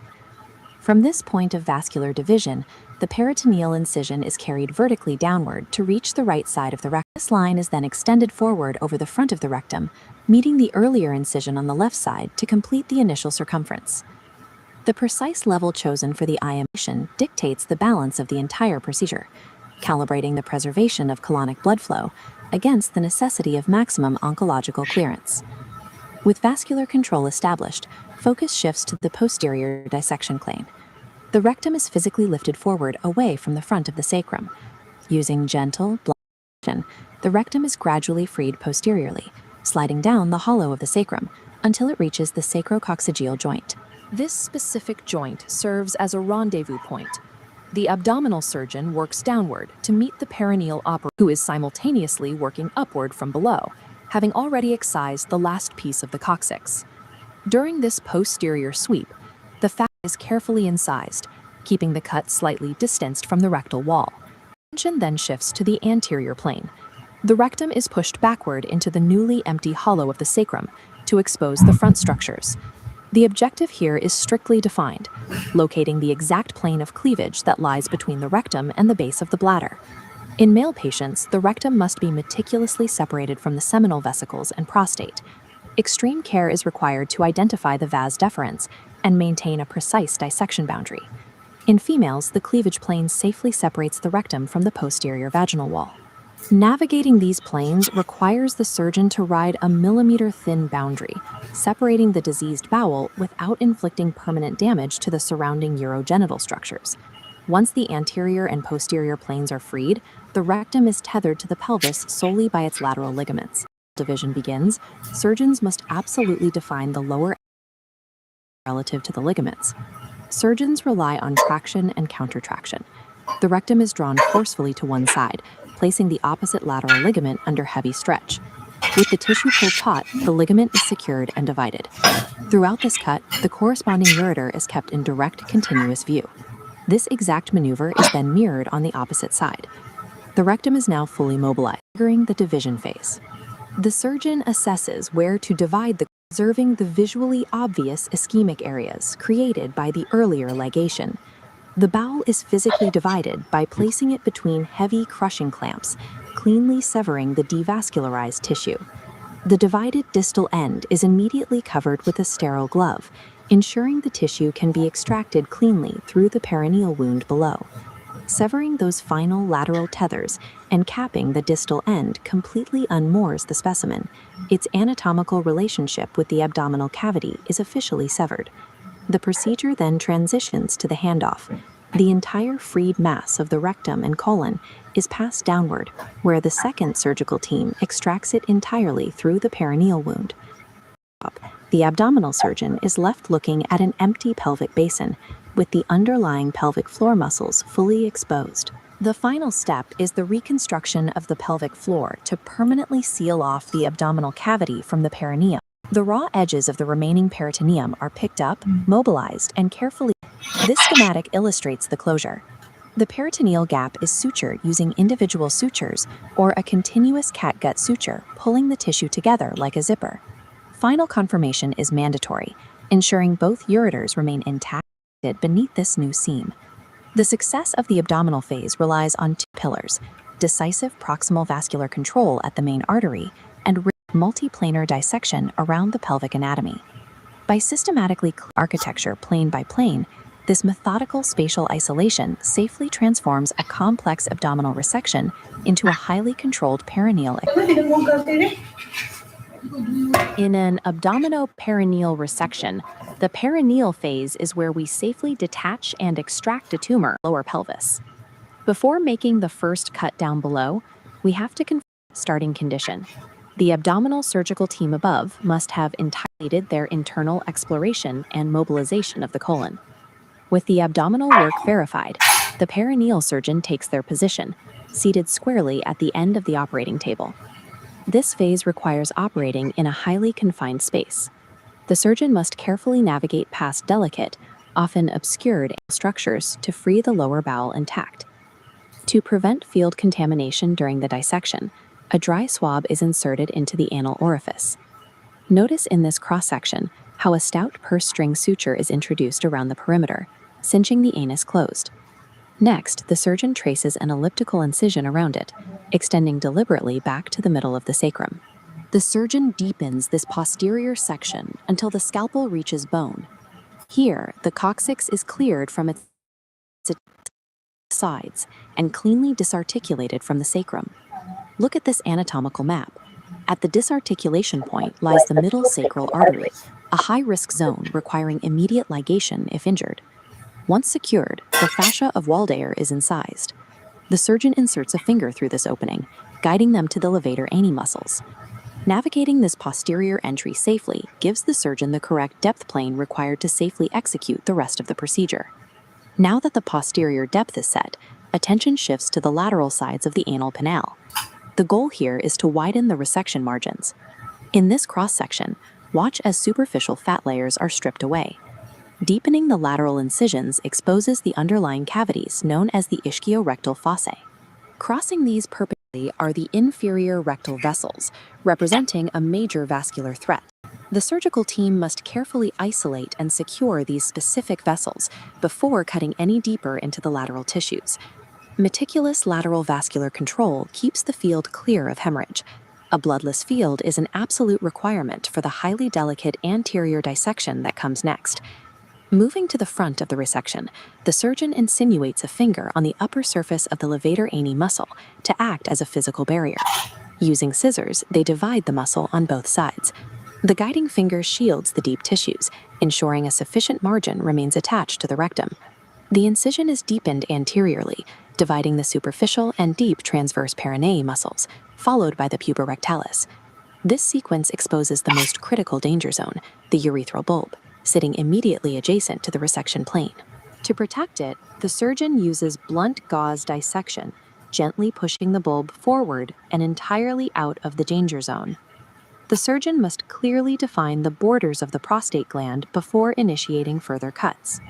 S1: From this point of vascular division, the peritoneal incision is carried vertically downward to reach the right side of the rectum. This line is then extended forward over the front of the rectum, meeting the earlier incision on the left side to complete the initial circumference. The precise level chosen for the IMA dictates the balance of the entire procedure, calibrating the preservation of colonic blood flow against the necessity of maximum oncological clearance. With vascular control established, focus shifts to the posterior dissection plane. The rectum is physically lifted forward away from the front of the sacrum. Using gentle, blunt action, the rectum is gradually freed posteriorly, sliding down the hollow of the sacrum until it reaches the sacrococcygeal joint. This specific joint serves as a rendezvous point. The abdominal surgeon works downward to meet the perineal operator, who is simultaneously working upward from below, having already excised the last piece of the coccyx. During this posterior sweep, the fat is carefully incised, keeping the cut slightly distanced from the rectal wall. Attention then shifts to the anterior plane. The rectum is pushed backward into the newly empty hollow of the sacrum to expose the front structures. The objective here is strictly defined, locating the exact plane of cleavage that lies between the rectum and the base of the bladder. In male patients, the rectum must be meticulously separated from the seminal vesicles and prostate. Extreme care is required to identify the vas deferens and maintain a precise dissection boundary. In females, the cleavage plane safely separates the rectum from the posterior vaginal wall. Navigating these planes requires the surgeon to ride a millimeter-thin boundary, separating the diseased bowel without inflicting permanent damage to the surrounding urogenital structures. Once the anterior and posterior planes are freed, the rectum is tethered to the pelvis solely by its lateral ligaments. Division begins, surgeons must absolutely define the lower relative to the ligaments. Surgeons rely on traction and countertraction. The rectum is drawn forcefully to one side, placing the opposite lateral ligament under heavy stretch. With the tissue pulled taut, the ligament is secured and divided. Throughout this cut, the corresponding ureter is kept in direct continuous view. This exact maneuver is then mirrored on the opposite side. The rectum is now fully mobilized, triggering the division phase. The surgeon assesses where to divide the preserving the visually obvious ischemic areas created by the earlier ligation. The bowel is physically divided by placing it between heavy crushing clamps, cleanly severing the devascularized tissue. The divided distal end is immediately covered with a sterile glove, ensuring the tissue can be extracted cleanly through the perineal wound below. Severing those final lateral tethers and capping the distal end completely unmoors the specimen. Its anatomical relationship with the abdominal cavity is officially severed. The procedure then transitions to the handoff. The entire freed mass of the rectum and colon is passed downward, where the second surgical team extracts it entirely through the perineal wound. The abdominal surgeon is left looking at an empty pelvic basin, with the underlying pelvic floor muscles fully exposed. The final step is the reconstruction of the pelvic floor to permanently seal off the abdominal cavity from the perineum. The raw edges of the remaining peritoneum are picked up, mobilized, and carefully. This schematic illustrates the closure. The peritoneal gap is sutured using individual sutures or a continuous catgut suture, pulling the tissue together like a zipper. Final confirmation is mandatory, ensuring both ureters remain intact beneath this new seam. The success of the abdominal phase relies on two pillars: decisive proximal vascular control at the main artery and multiplanar dissection around the pelvic anatomy. By systematically architecture plane by plane, this methodical spatial isolation safely transforms a complex abdominal resection into a highly controlled perineal. In an abdominoperineal resection, the perineal phase is where we safely detach and extract a tumor lower pelvis. Before making the first cut down below, we have to confirm starting condition. The abdominal surgical team above must have completed their internal exploration and mobilization of the colon. With the abdominal work verified, the perineal surgeon takes their position, seated squarely at the end of the operating table. This phase requires operating in a highly confined space. The surgeon must carefully navigate past delicate, often obscured structures to free the lower bowel intact. To prevent field contamination during the dissection, a dry swab is inserted into the anal orifice. Notice in this cross-section how a stout purse string suture is introduced around the perimeter, cinching the anus closed. Next, the surgeon traces an elliptical incision around it, extending deliberately back to the middle of the sacrum. The surgeon deepens this posterior section until the scalpel reaches bone. Here, the coccyx is cleared from its sides and cleanly disarticulated from the sacrum. Look at this anatomical map. At the disarticulation point lies the middle sacral artery, a high-risk zone requiring immediate ligation if injured. Once secured, the fascia of Waldeyer is incised. The surgeon inserts a finger through this opening, guiding them to the levator ani muscles. Navigating this posterior entry safely gives the surgeon the correct depth plane required to safely execute the rest of the procedure. Now that the posterior depth is set, attention shifts to the lateral sides of the anal canal. The goal here is to widen the resection margins. In this cross-section, watch as superficial fat layers are stripped away. Deepening the lateral incisions exposes the underlying cavities known as the ischiorectal fossae. Crossing these perpendicularly are the inferior rectal vessels, representing a major vascular threat. The surgical team must carefully isolate and secure these specific vessels before cutting any deeper into the lateral tissues. Meticulous lateral vascular control keeps the field clear of hemorrhage. A bloodless field is an absolute requirement for the highly delicate anterior dissection that comes next. Moving to the front of the resection, the surgeon insinuates a finger on the upper surface of the levator ani muscle to act as a physical barrier. Using scissors, they divide the muscle on both sides. The guiding finger shields the deep tissues, ensuring a sufficient margin remains attached to the rectum. The incision is deepened anteriorly, dividing the superficial and deep transverse perineae muscles, followed by the puba rectalis. This sequence exposes the most critical danger zone, the urethral bulb, sitting immediately adjacent to the resection plane. To protect it, the surgeon uses blunt gauze dissection, gently pushing the bulb forward and entirely out of the danger zone. The surgeon must clearly define the borders of the prostate gland before initiating further cuts.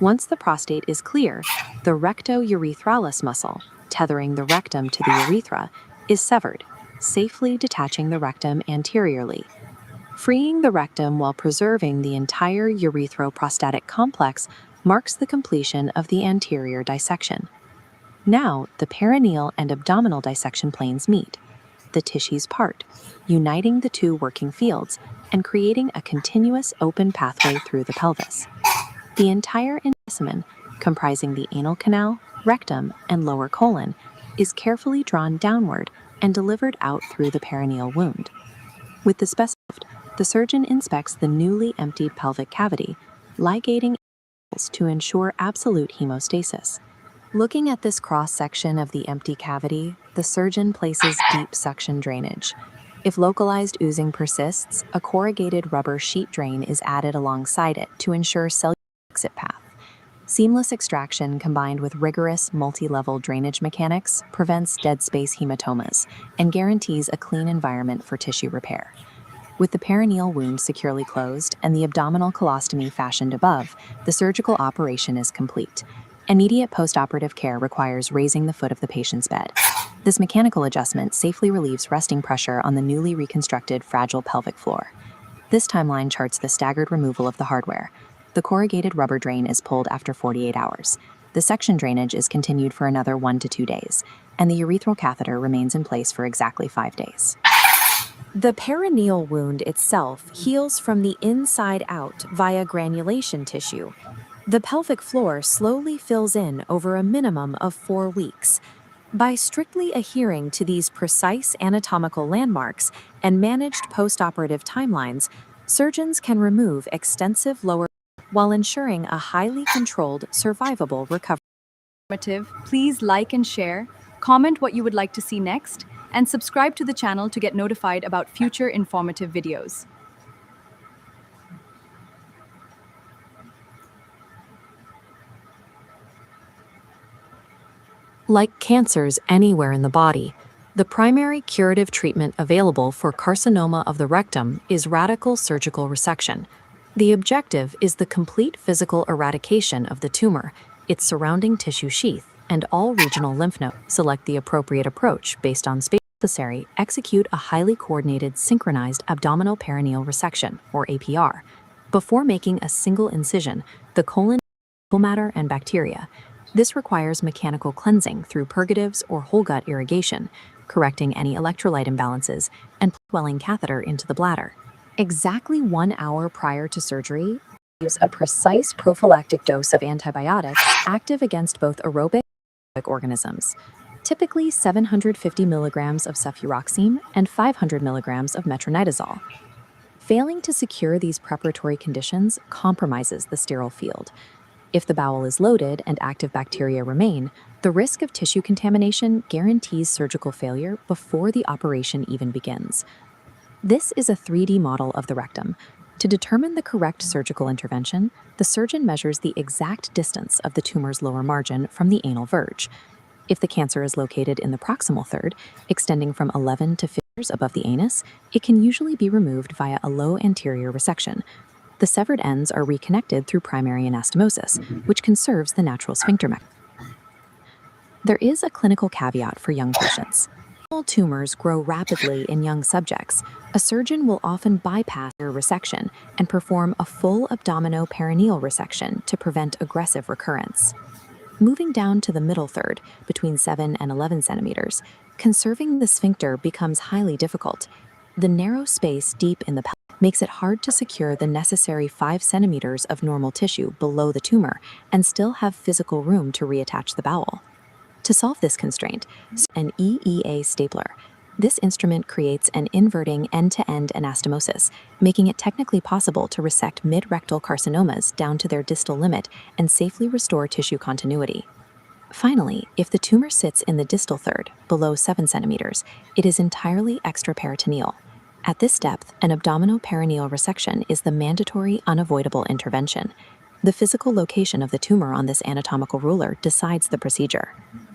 S1: Once the prostate is clear, the recto-urethralis muscle, tethering the rectum to the urethra, is severed, safely detaching the rectum anteriorly. Freeing the rectum while preserving the entire urethroprostatic complex marks the completion of the anterior dissection. Now, the perineal and abdominal dissection planes meet. The tissues part, uniting the two working fields and creating a continuous open pathway through the pelvis. The entire specimen, comprising the anal canal, rectum, and lower colon, is carefully drawn downward and delivered out through the perineal wound. With the specimen, the surgeon inspects the newly emptied pelvic cavity, ligating to ensure absolute hemostasis. Looking at this cross-section of the empty cavity, the surgeon places deep suction drainage. If localized oozing persists, a corrugated rubber sheet drain is added alongside it to ensure cellular exit path. Seamless extraction combined with rigorous multi-level drainage mechanics prevents dead space hematomas and guarantees a clean environment for tissue repair. With the perineal wound securely closed and the abdominal colostomy fashioned above, the surgical operation is complete. Immediate postoperative care requires raising the foot of the patient's bed. This mechanical adjustment safely relieves resting pressure on the newly reconstructed fragile pelvic floor. This timeline charts the staggered removal of the hardware. The corrugated rubber drain is pulled after 48 hours. The section drainage is continued for another 1 to 2 days, and the urethral catheter remains in place for exactly 5 days. The perineal wound itself heals from the inside out via granulation tissue. The pelvic floor slowly fills in over a minimum of 4 weeks. By strictly adhering to these precise anatomical landmarks and managed postoperative timelines, surgeons can remove extensive lower while ensuring a highly controlled, survivable recovery.
S2: Please like and share, comment what you would like to see next, and subscribe to the channel to get notified about future informative videos.
S1: Like cancers anywhere in the body, the primary curative treatment available for carcinoma of the rectum is radical surgical resection. The objective is the complete physical eradication of the tumor, its surrounding tissue sheath, and all regional lymph nodes. Select the appropriate approach based on space necessary. Execute a highly coordinated synchronized abdominal perineal resection, or APR. Before making a single incision, the colon, fecal matter, and bacteria. This requires mechanical cleansing through purgatives or whole gut irrigation, correcting any electrolyte imbalances, and welling catheter into the bladder. Exactly 1 hour prior to surgery, use a precise prophylactic dose of antibiotics active against both aerobic and anaerobic organisms, typically 750 milligrams of cefuroxime and 500 milligrams of metronidazole. Failing to secure these preparatory conditions compromises the sterile field. If the bowel is loaded and active bacteria remain, the risk of tissue contamination guarantees surgical failure before the operation even begins. This is a 3D model of the rectum. To determine the correct surgical intervention, the surgeon measures the exact distance of the tumor's lower margin from the anal verge. If the cancer is located in the proximal third, extending from 11 to 50 above the anus, it can usually be removed via a low anterior resection. The severed ends are reconnected through primary anastomosis, which conserves the natural sphincter mechanism. There is a clinical caveat for young patients. All tumors grow rapidly in young subjects. A surgeon will often bypass their resection and perform a full abdominoperineal resection to prevent aggressive recurrence. Moving down to the middle third, between 7 and 11 centimeters, conserving the sphincter becomes highly difficult. The narrow space deep in the pelvis makes it hard to secure the necessary 5 centimeters of normal tissue below the tumor and still have physical room to reattach the bowel. To solve this constraint, an EEA stapler. This instrument creates an inverting end-to-end anastomosis, making it technically possible to resect mid-rectal carcinomas down to their distal limit and safely restore tissue continuity. Finally, if the tumor sits in the distal third, below 7 centimeters, it is entirely extraperitoneal. At this depth, an abdominoperineal resection is the mandatory, unavoidable intervention. The physical location of the tumor on this anatomical ruler decides the procedure.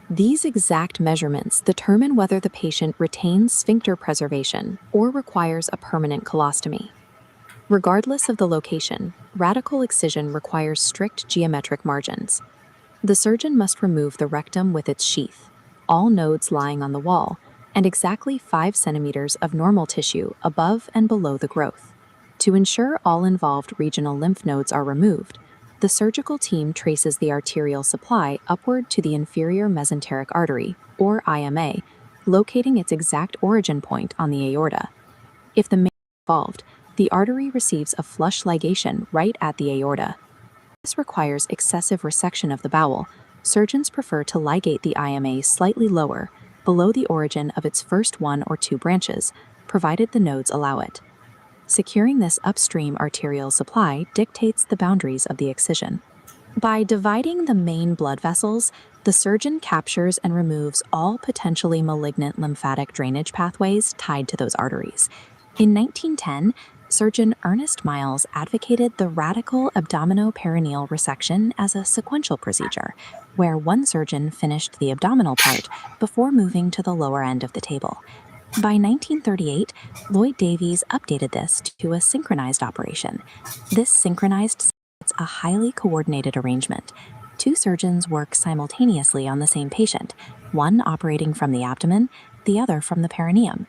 S1: These exact measurements determine whether the patient retains sphincter preservation or requires a permanent colostomy. Regardless of the location, radical excision requires strict geometric margins. The surgeon must remove the rectum with its sheath, all nodes lying on the wall, and exactly 5 centimeters of normal tissue above and below the growth. To ensure all involved regional lymph nodes are removed, the surgical team traces the arterial supply upward to the inferior mesenteric artery, or IMA, locating its exact origin point on the aorta. If the main is involved, the artery receives a flush ligation right at the aorta. This requires excessive resection of the bowel. Surgeons prefer to ligate the IMA slightly lower, below the origin of its first 1 or 2 branches, provided the nodes allow it. Securing this upstream arterial supply dictates the boundaries of the excision. By dividing the main blood vessels, the surgeon captures and removes all potentially malignant lymphatic drainage pathways tied to those arteries. In 1910, surgeon Ernest Miles advocated the radical abdominoperineal resection as a sequential procedure, where one surgeon finished the abdominal part before moving to the lower end of the table. By 1938, Lloyd Davies updated this to a synchronized operation. This synchronized is a highly coordinated arrangement. 2 surgeons work simultaneously on the same patient, one operating from the abdomen, the other from the perineum.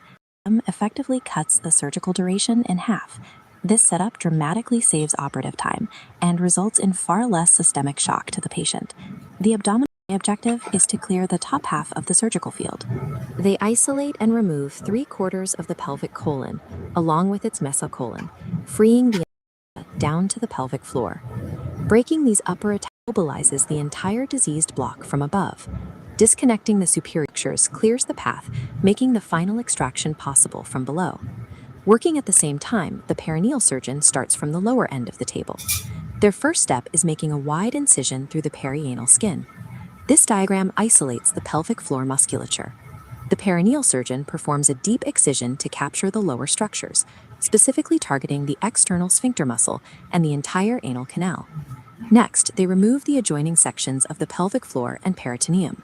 S1: Effectively cuts the surgical duration in half. This setup dramatically saves operative time and results in far less systemic shock to the patient. The abdominal objective is to clear the top half of the surgical field. They isolate and remove 3/4 of the pelvic colon, along with its mesocolon, freeing the down to the pelvic floor. Breaking these upper mobilizes the entire diseased block from above. Disconnecting the superior structures clears the path, making the final extraction possible from below. Working at the same time, the perineal surgeon starts from the lower end of the table. Their first step is making a wide incision through the perianal skin. This diagram isolates the pelvic floor musculature. The perineal surgeon performs a deep excision to capture the lower structures, specifically targeting the external sphincter muscle and the entire anal canal. Next, they remove the adjoining sections of the pelvic floor and peritoneum.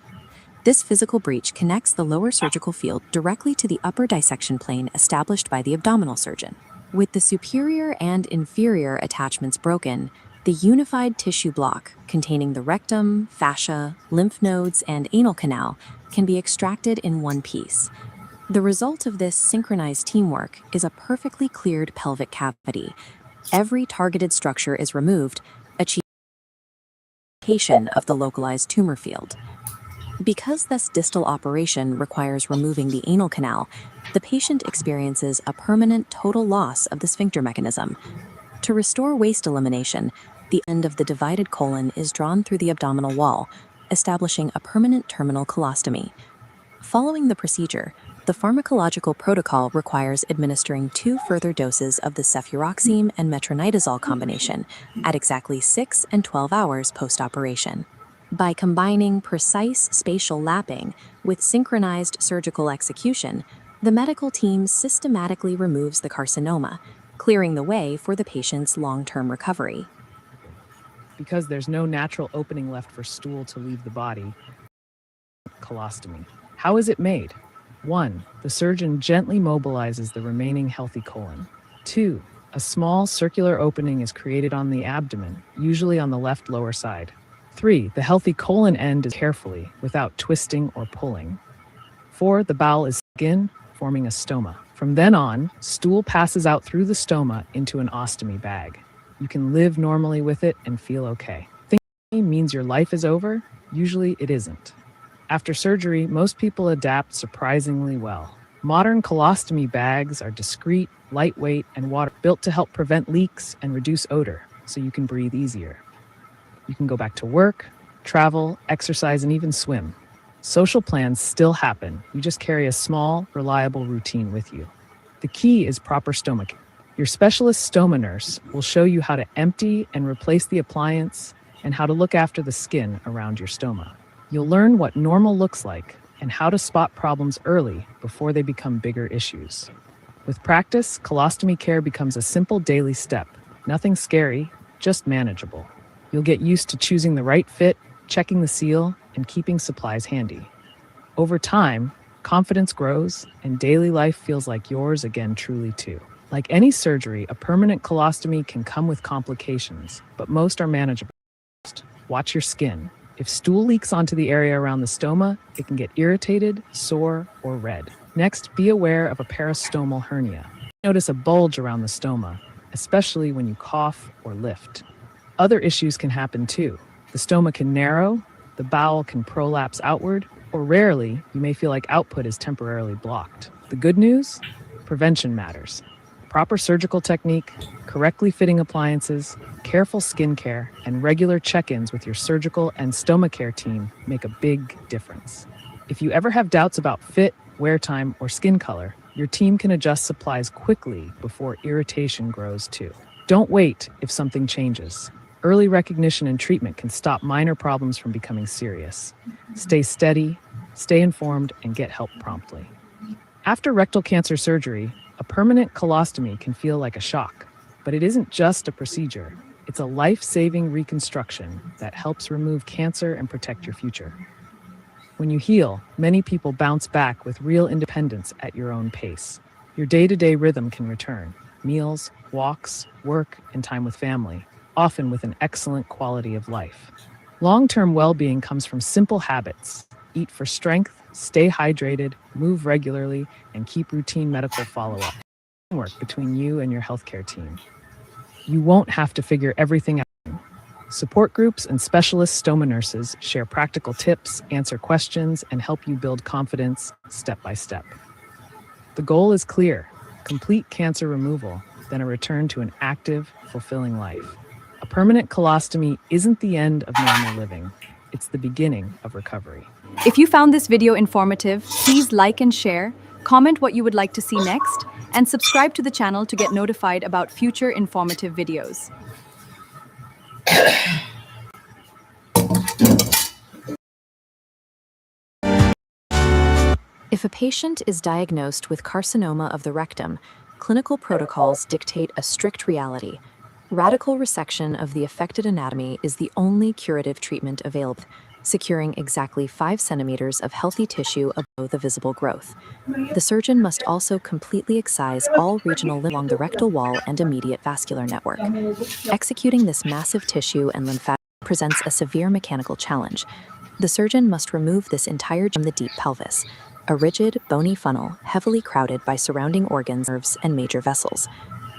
S1: This physical breach connects the lower surgical field directly to the upper dissection plane established by the abdominal surgeon. With the superior and inferior attachments broken, the unified tissue block containing the rectum, fascia, lymph nodes, and anal canal can be extracted in one piece. The result of this synchronized teamwork is a perfectly cleared pelvic cavity. Every targeted structure is removed, achieving of the localized tumor field. Because this distal operation requires removing the anal canal, the patient experiences a permanent total loss of the sphincter mechanism. To restore waste elimination, the end of the divided colon is drawn through the abdominal wall, establishing a permanent terminal colostomy. Following the procedure, the pharmacological protocol requires administering 2 further doses of the cefuroxime and metronidazole combination at exactly 6 and 12 hours post-operation. By combining precise spatial lapping with synchronized surgical execution, the medical team systematically removes the carcinoma, clearing the way for the patient's long-term recovery.
S3: Because there's no natural opening left for stool to leave the body, colostomy. How is it made? 1. The surgeon gently mobilizes the remaining healthy colon. 2. A small circular opening is created on the abdomen, usually on the left lower side. 3. The healthy colon end is carefully, without twisting or pulling. 4. The bowel is skin, forming a stoma. From then on, stool passes out through the stoma into an ostomy bag. You can live normally with it and feel okay. Thinking means your life is over? Usually it isn't. After surgery, most people adapt surprisingly well. Modern colostomy bags are discreet, lightweight, and water built to help prevent leaks and reduce odor, so you can breathe easier. You can go back to work, travel, exercise, and even swim. Social plans still happen. You just carry a small, reliable routine with you. The key is proper stoma care. Your specialist stoma nurse will show you how to empty and replace the appliance and how to look after the skin around your stoma. You'll learn what normal looks like and how to spot problems early before they become bigger issues. With practice, colostomy care becomes a simple daily step. Nothing scary, just manageable. You'll get used to choosing the right fit, checking the seal, and keeping supplies handy. Over time, confidence grows, and daily life feels like yours again truly too. Like any surgery, a permanent colostomy can come with complications, but most are manageable. Watch your skin. If stool leaks onto the area around the stoma, it can get irritated, sore, or red. Next, be aware of a peristomal hernia. Notice a bulge around the stoma, especially when you cough or lift. Other issues can happen too. The stoma can narrow, the bowel can prolapse outward, or rarely, you may feel like output is temporarily blocked. The good news? Prevention matters. Proper surgical technique, correctly fitting appliances, careful skin care, and regular check-ins with your surgical and stoma care team make a big difference. If you ever have doubts about fit, wear time, or skin color, your team can adjust supplies quickly before irritation grows too. Don't wait if something changes. Early recognition and treatment can stop minor problems from becoming serious. Stay steady, stay informed, and get help promptly. After rectal cancer surgery, a permanent colostomy can feel like a shock, but it isn't just a procedure. It's a life-saving reconstruction that helps remove cancer and protect your future. When you heal, many people bounce back with real independence at your own pace. Your day-to-day rhythm can return. Meals, walks, work, and time with family, often with an excellent quality of life. Long-term well-being comes from simple habits. Eat for strength, stay hydrated, move regularly, and keep routine medical follow-up. Work between you and your healthcare team. You won't have to figure everything out. Support groups and specialist stoma nurses share practical tips, answer questions, and help you build confidence step by step. The goal is clear: complete cancer removal, then a return to an active, fulfilling life. A A permanent colostomy isn't the end of normal living, it's the beginning of recovery.
S2: If you found this video informative, please like and share, comment what you would like to see next, and subscribe to the channel to get notified about future informative videos.
S1: If a patient is diagnosed with carcinoma of the rectum, clinical protocols dictate a strict reality. Radical resection of the affected anatomy is the only curative treatment available, securing exactly 5 centimeters of healthy tissue above the visible growth. The surgeon must also completely excise all regional lymph along the rectal wall and immediate vascular network. Executing this massive tissue and lymphatic presents a severe mechanical challenge. The surgeon must remove this entire from the deep pelvis, a rigid, bony funnel heavily crowded by surrounding organs, nerves, and major vessels.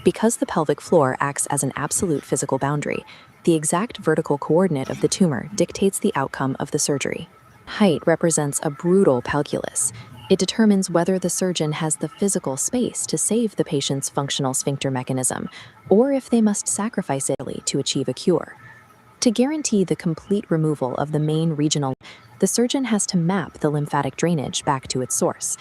S1: Because the pelvic floor acts as an absolute physical boundary, the exact vertical coordinate of the tumor dictates the outcome of the surgery. Height represents a brutal calculus. It determines whether the surgeon has the physical space to save the patient's functional sphincter mechanism, or if they must sacrifice it to achieve a cure. To guarantee the complete removal of the main regional, the surgeon has to map the lymphatic drainage back to its source.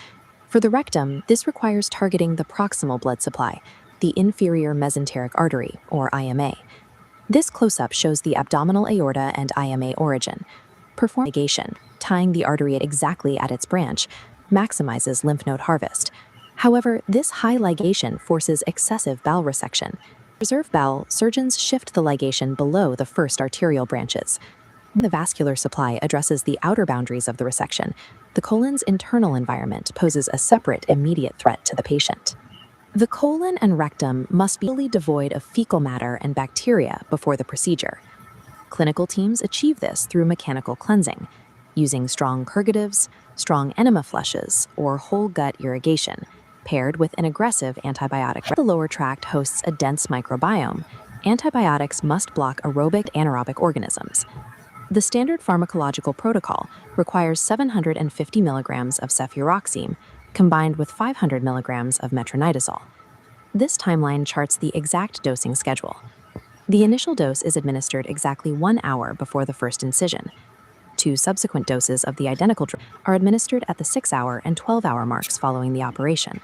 S1: For the rectum, this requires targeting the proximal blood supply, the inferior mesenteric artery, or IMA. This close-up shows the abdominal aorta and IMA origin. Perform ligation, tying the artery exactly at its branch, maximizes lymph node harvest. However, this high ligation forces excessive bowel resection. To preserve bowel, surgeons shift the ligation below the first arterial branches. The vascular supply addresses the outer boundaries of the resection. The colon's internal environment poses a separate immediate threat to the patient. The colon and rectum must be fully devoid of fecal matter and bacteria before the procedure. Clinical teams achieve this through mechanical cleansing, using strong purgatives, strong enema flushes, or whole gut irrigation, paired with an aggressive antibiotic. The lower tract hosts a dense microbiome. Antibiotics must block aerobic and anaerobic organisms. The standard pharmacological protocol requires 750 milligrams of cefuroxime combined with 500 milligrams of metronidazole. This timeline charts the exact dosing schedule. The initial dose is administered exactly 1 hour before the first incision. 2 subsequent doses of the identical drug are administered at the 6-hour and 12-hour marks following the operation.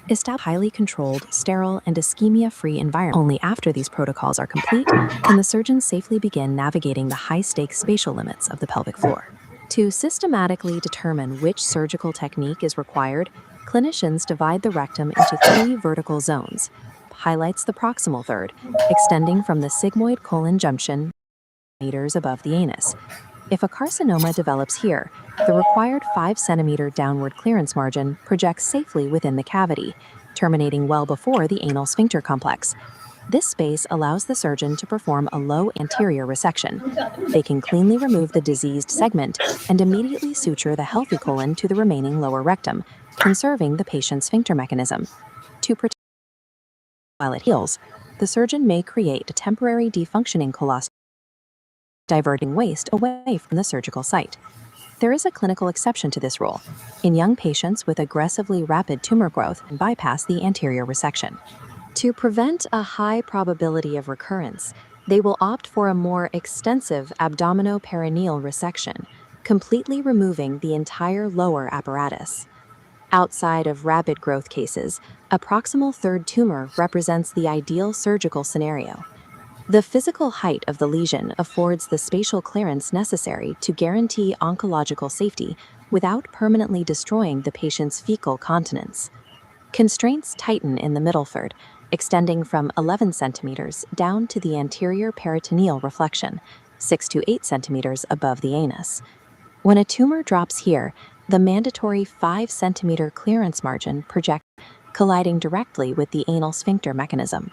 S1: Establish highly controlled, sterile, and ischemia-free environment. Only after these protocols are complete can the surgeon safely begin navigating the high-stakes spatial limits of the pelvic floor. To systematically determine which surgical technique is required, clinicians divide the rectum into 3 vertical zones. Highlights the proximal third, extending from the sigmoid colon junction meters above the anus. If a carcinoma develops here, the required 5 centimeter downward clearance margin projects safely within the cavity, terminating well before the anal sphincter complex. This space allows the surgeon to perform a low anterior resection. They can cleanly remove the diseased segment and immediately suture the healthy colon to the remaining lower rectum, conserving the patient's sphincter mechanism. To protect while it heals, the surgeon may create a temporary defunctioning colostomy, diverting waste away from the surgical site. There is a clinical exception to this rule. In young patients with aggressively rapid tumor growth and bypass the anterior resection. To prevent a high probability of recurrence, they will opt for a more extensive abdominoperineal resection, completely removing the entire lower apparatus. Outside of rapid growth cases, a proximal third tumor represents the ideal surgical scenario. The physical height of the lesion affords the spatial clearance necessary to guarantee oncological safety without permanently destroying the patient's fecal continence. Constraints tighten in the middle third, extending from 11 centimeters down to the anterior peritoneal reflection, 6 to 8 centimeters above the anus. When a tumor drops here, the mandatory 5 centimeter clearance margin projects, colliding directly with the anal sphincter mechanism.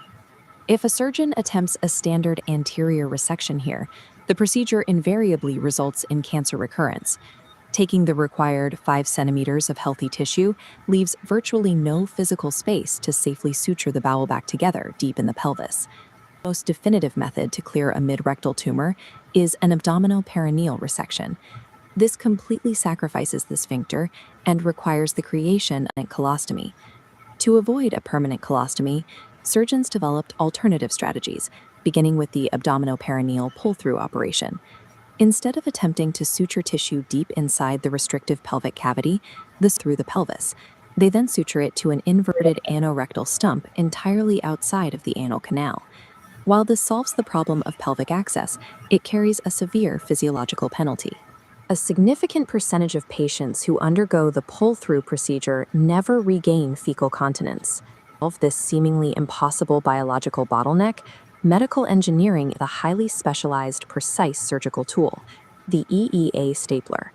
S1: If a surgeon attempts a standard anterior resection here, the procedure invariably results in cancer recurrence. Taking the required 5 centimeters of healthy tissue leaves virtually no physical space to safely suture the bowel back together deep in the pelvis. The most definitive method to clear a midrectal tumor is an abdominoperineal resection. This completely sacrifices the sphincter and requires the creation of a colostomy. To avoid a permanent colostomy, surgeons developed alternative strategies, beginning with the abdominoperineal pull-through operation. Instead of attempting to suture tissue deep inside the restrictive pelvic cavity, this through the pelvis, they then suture it to an inverted anorectal stump entirely outside of the anal canal. While this solves the problem of pelvic access, it carries a severe physiological penalty. A significant percentage of patients who undergo the pull-through procedure never regain fecal continence. Of this seemingly impossible biological bottleneck, medical engineering is a highly specialized, precise surgical tool, the EEA stapler.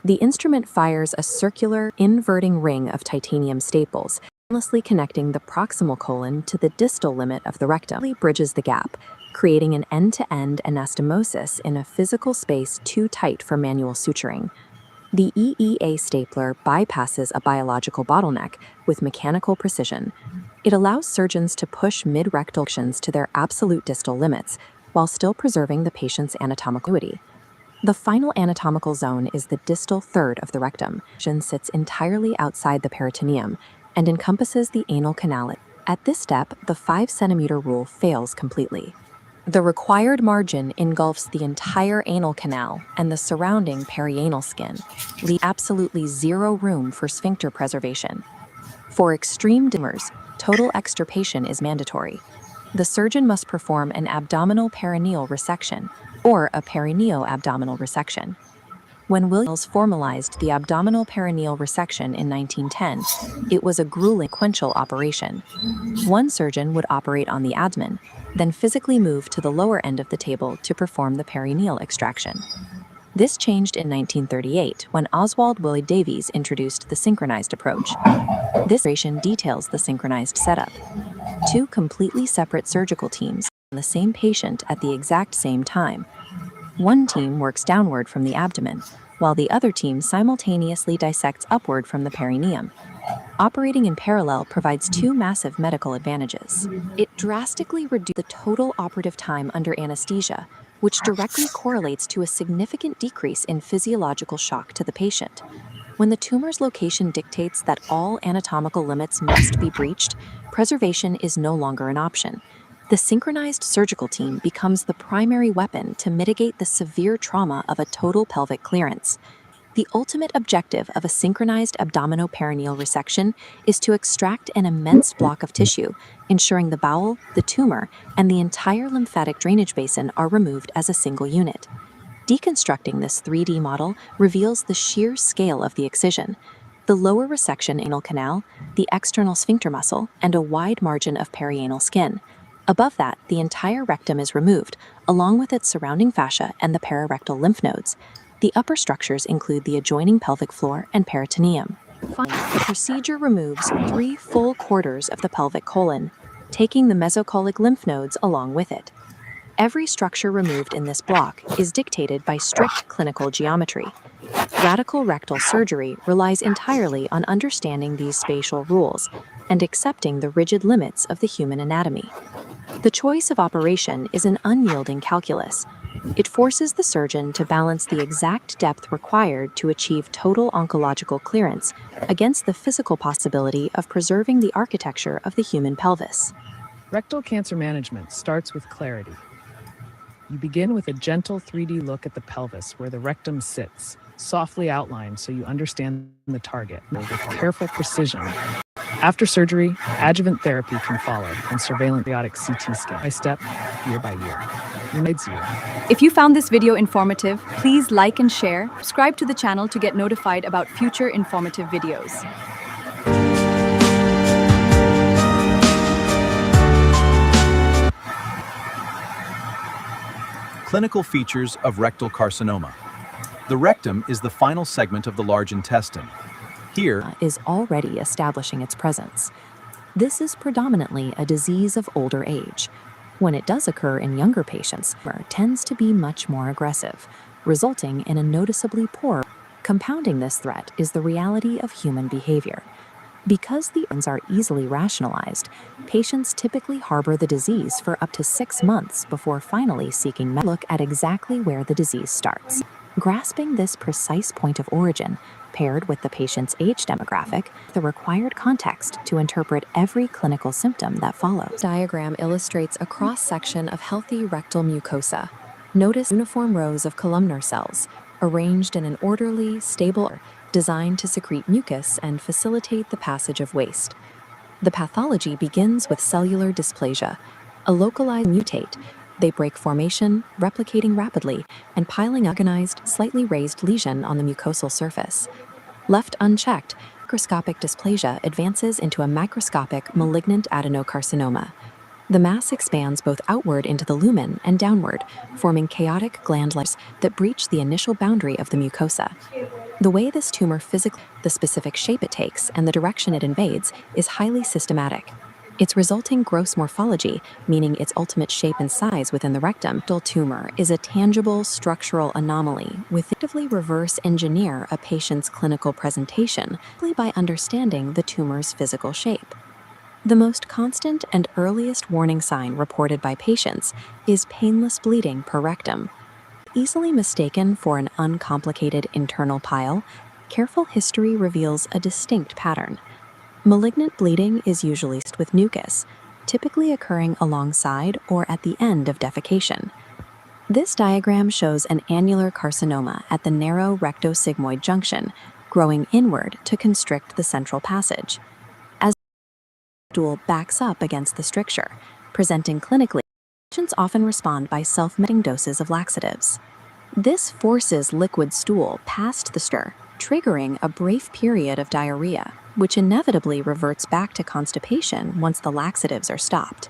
S1: The instrument fires a circular, inverting ring of titanium staples, seamlessly connecting the proximal colon to the distal limit of the rectum. It bridges the gap, creating an end-to-end anastomosis in a physical space too tight for manual suturing. The EEA stapler bypasses a biological bottleneck with mechanical precision. It allows surgeons to push mid-rectal sections to their absolute distal limits while still preserving the patient's anatomical fluidity. The final anatomical zone is the distal third of the rectum. It sits entirely outside the peritoneum and encompasses the anal canal. At this step, the 5-centimeter rule fails completely. The required margin engulfs the entire anal canal and the surrounding perianal skin, leaving absolutely zero room for sphincter preservation. For extreme tumors, total extirpation is mandatory. The surgeon must perform an abdominal perineal resection or a perineoabdominal resection. When Williams formalized the abdominal perineal resection in 1910, it was a grueling sequential operation. One surgeon would operate on the abdomen, then physically move to the lower end of the table to perform the perineal extraction. This changed in 1938 when Oswald Willie Davies introduced the synchronized approach. This operation details the synchronized setup. Two completely separate surgical teams on the same patient at the exact same time. One team works downward from the abdomen, while the other team simultaneously dissects upward from the perineum. Operating in parallel provides two massive medical advantages. It drastically reduces the total operative time under anesthesia, which directly correlates to a significant decrease in physiological shock to the patient. When the tumor's location dictates that all anatomical limits must be breached, preservation is no longer an option. The synchronized surgical team becomes the primary weapon to mitigate the severe trauma of a total pelvic clearance. The ultimate objective of a synchronized abdominoperineal resection is to extract an immense block of tissue, ensuring the bowel, the tumor, and the entire lymphatic drainage basin are removed as a single unit. Deconstructing this 3D model reveals the sheer scale of the excision. The lower resection anal canal, the external sphincter muscle, and a wide margin of perianal skin. Above that, the entire rectum is removed, along with its surrounding fascia and the pararectal lymph nodes. The upper structures include the adjoining pelvic floor and peritoneum. Finally, the procedure removes 3 full quarters of the pelvic colon, taking the mesocolic lymph nodes along with it. Every structure removed in this block is dictated by strict clinical geometry. Radical rectal surgery relies entirely on understanding these spatial rules and accepting the rigid limits of the human anatomy. The choice of operation is an unyielding calculus. It forces the surgeon to balance the exact depth required to achieve total oncological clearance against the physical possibility of preserving the architecture of the human pelvis.
S3: Rectal cancer management starts with clarity. You begin with a gentle 3D look at the pelvis where the rectum sits, softly outlined so you understand the target with careful precision. After surgery, adjuvant therapy can follow and surveillance periodic CT scan by step, year by year.
S2: If you found this video informative, please like and share. Subscribe to the channel to get notified about future informative videos.
S4: Clinical features of rectal carcinoma. The rectum is the final segment of the large intestine. Here
S1: Is already establishing its presence. This is predominantly a disease of older age. When it does occur in younger patients, it tends to be much more aggressive, resulting in a noticeably poor. Compounding this threat is the reality of human behavior. Because the organs are easily rationalized, patients typically harbor the disease for up to 6 months before finally seeking medical. Look at exactly where the disease starts. Grasping this precise point of origin paired with the patient's age demographic, the required context to interpret every clinical symptom that follows. This diagram illustrates a cross-section of healthy rectal mucosa. Notice uniform rows of columnar cells, arranged in an orderly, stable order, designed to secrete mucus and facilitate the passage of waste. The pathology begins with cellular dysplasia, a localized mutate. They break formation, replicating rapidly, and piling up organized, slightly raised lesion on the mucosal surface. Left unchecked, microscopic dysplasia advances into a macroscopic malignant adenocarcinoma. The mass expands both outward into the lumen and downward, forming chaotic gland layers that breach the initial boundary of the mucosa. The way this tumor physically, the specific shape it takes, and the direction it invades is highly systematic. Its resulting gross morphology, meaning its ultimate shape and size within the rectum, rectal tumor is a tangible structural anomaly with actively reverse engineer a patient's clinical presentation simply by understanding the tumor's physical shape. The most constant and earliest warning sign reported by patients is painless bleeding per rectum. Easily mistaken for an uncomplicated internal pile, careful history reveals a distinct pattern. Malignant bleeding is usually with mucus, typically occurring alongside or at the end of defecation. This diagram shows an annular carcinoma at the narrow rectosigmoid junction, growing inward to constrict the central passage. As the stool backs up against the stricture, presenting clinically, patients often respond by self-medicating doses of laxatives. This forces liquid stool past the stricture, triggering a brief period of diarrhea, which inevitably reverts back to constipation once the laxatives are stopped.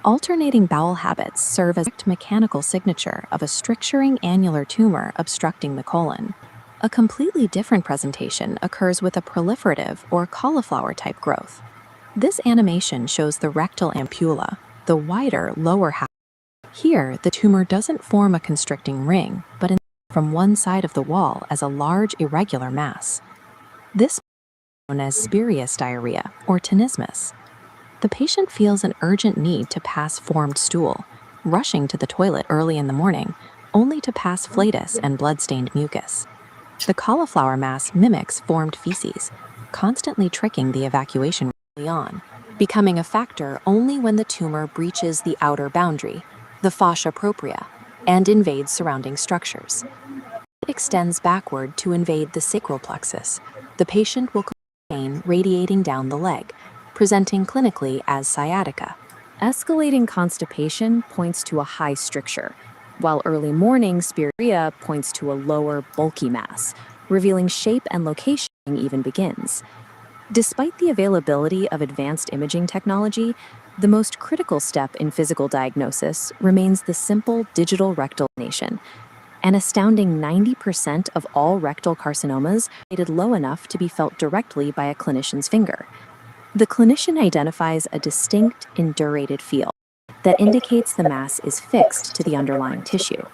S1: Alternating bowel habits serve as a mechanical signature of a stricturing annular tumor obstructing the colon. A completely different presentation occurs with a proliferative or cauliflower-type growth. This animation shows the rectal ampulla, the wider lower half. Here, the tumor doesn't form a constricting ring, but instead from one side of the wall as a large irregular mass. This is known as spurious diarrhea or tenesmus. The patient feels an urgent need to pass formed stool, rushing to the toilet early in the morning, only to pass flatus and blood-stained mucus. The cauliflower mass mimics formed feces, constantly tricking the evacuation early on, becoming a factor only when the tumor breaches the outer boundary, the fascia propria, and invades surrounding structures. It extends backward to invade the sacral plexus. The patient will complain pain radiating down the leg, presenting clinically as sciatica. Escalating constipation points to a high stricture, while early morning spirea points to a lower, bulky mass, revealing shape and location even begins. Despite the availability of advanced imaging technology, the most critical step in physical diagnosis remains the simple digital rectal examination. An astounding 90% of all rectal carcinomas are rated low enough to be felt directly by a clinician's finger. The clinician identifies a distinct indurated feel that indicates the mass is fixed to the underlying tissue.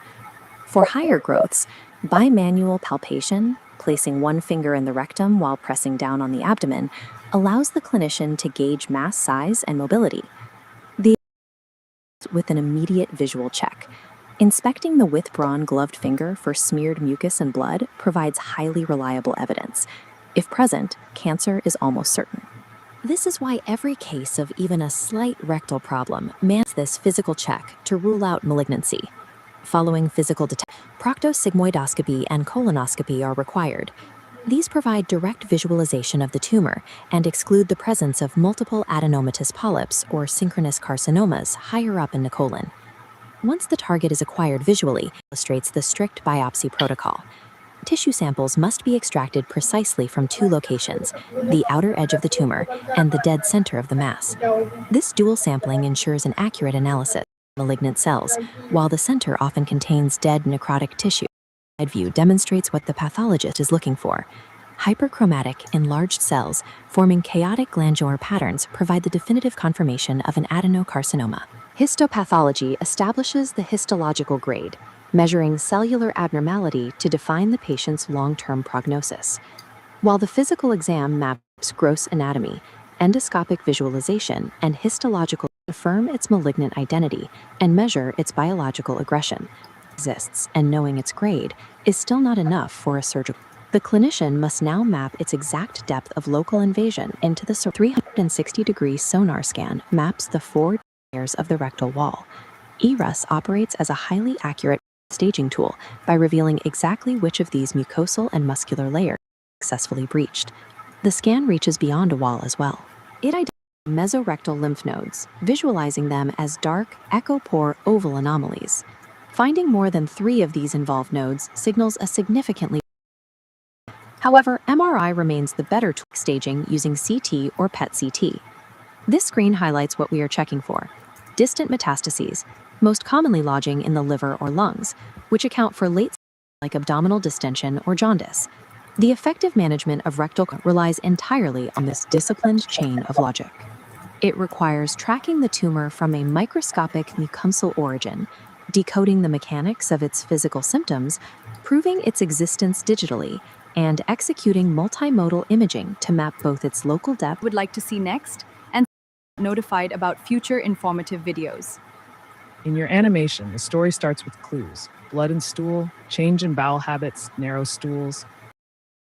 S1: For higher growths, bimanual palpation, placing one finger in the rectum while pressing down on the abdomen, allows the clinician to gauge mass size and mobility. With an immediate visual check. Inspecting the withdrawn gloved finger for smeared mucus and blood provides highly reliable evidence. If present, cancer is almost certain. This is why every case of even a slight rectal problem demands this physical check to rule out malignancy. Following physical detection, proctosigmoidoscopy and colonoscopy are required. These provide direct visualization of the tumor and exclude the presence of multiple adenomatous polyps or synchronous carcinomas higher up in the colon. Once the target is acquired visually, illustrates the strict biopsy protocol. Tissue samples must be extracted precisely from two locations, the outer edge of the tumor and the dead center of the mass. This dual sampling ensures an accurate analysis of malignant cells, while the center often contains dead necrotic tissue. View demonstrates what the pathologist is looking for. Hyperchromatic, enlarged cells forming chaotic glandular patterns provide the definitive confirmation of an adenocarcinoma. Histopathology establishes the histological grade, measuring cellular abnormality to define the patient's long-term prognosis. While the physical exam maps gross anatomy, endoscopic visualization, and histological affirm its malignant identity and measure its biological aggression. Exists and knowing its grade is still not enough for a surgical. The clinician must now map its exact depth of local invasion into the 360-degree sonar scan maps the 4 layers of the rectal wall. ERUS operates as a highly accurate staging tool by revealing exactly which of these mucosal and muscular layers successfully breached. The scan reaches beyond a wall as well. It identifies mesorectal lymph nodes, visualizing them as dark, echopore oval anomalies. Finding more than 3 of these involved nodes signals a significantly. However, MRI remains the better tool staging using CT or PET-CT. This screen highlights what we are checking for: distant metastases, most commonly lodging in the liver or lungs, which account for late like abdominal distension or jaundice. The effective management of rectal relies entirely on this disciplined chain of logic. It requires tracking the tumor from a microscopic mucosal origin, decoding the mechanics of its physical symptoms, proving its existence digitally, and executing multimodal imaging to map both its local depth.
S2: Would like to see next, and notified about future informative videos.
S3: In your animation, the story starts with clues: blood and stool, change in bowel habits, narrow stools,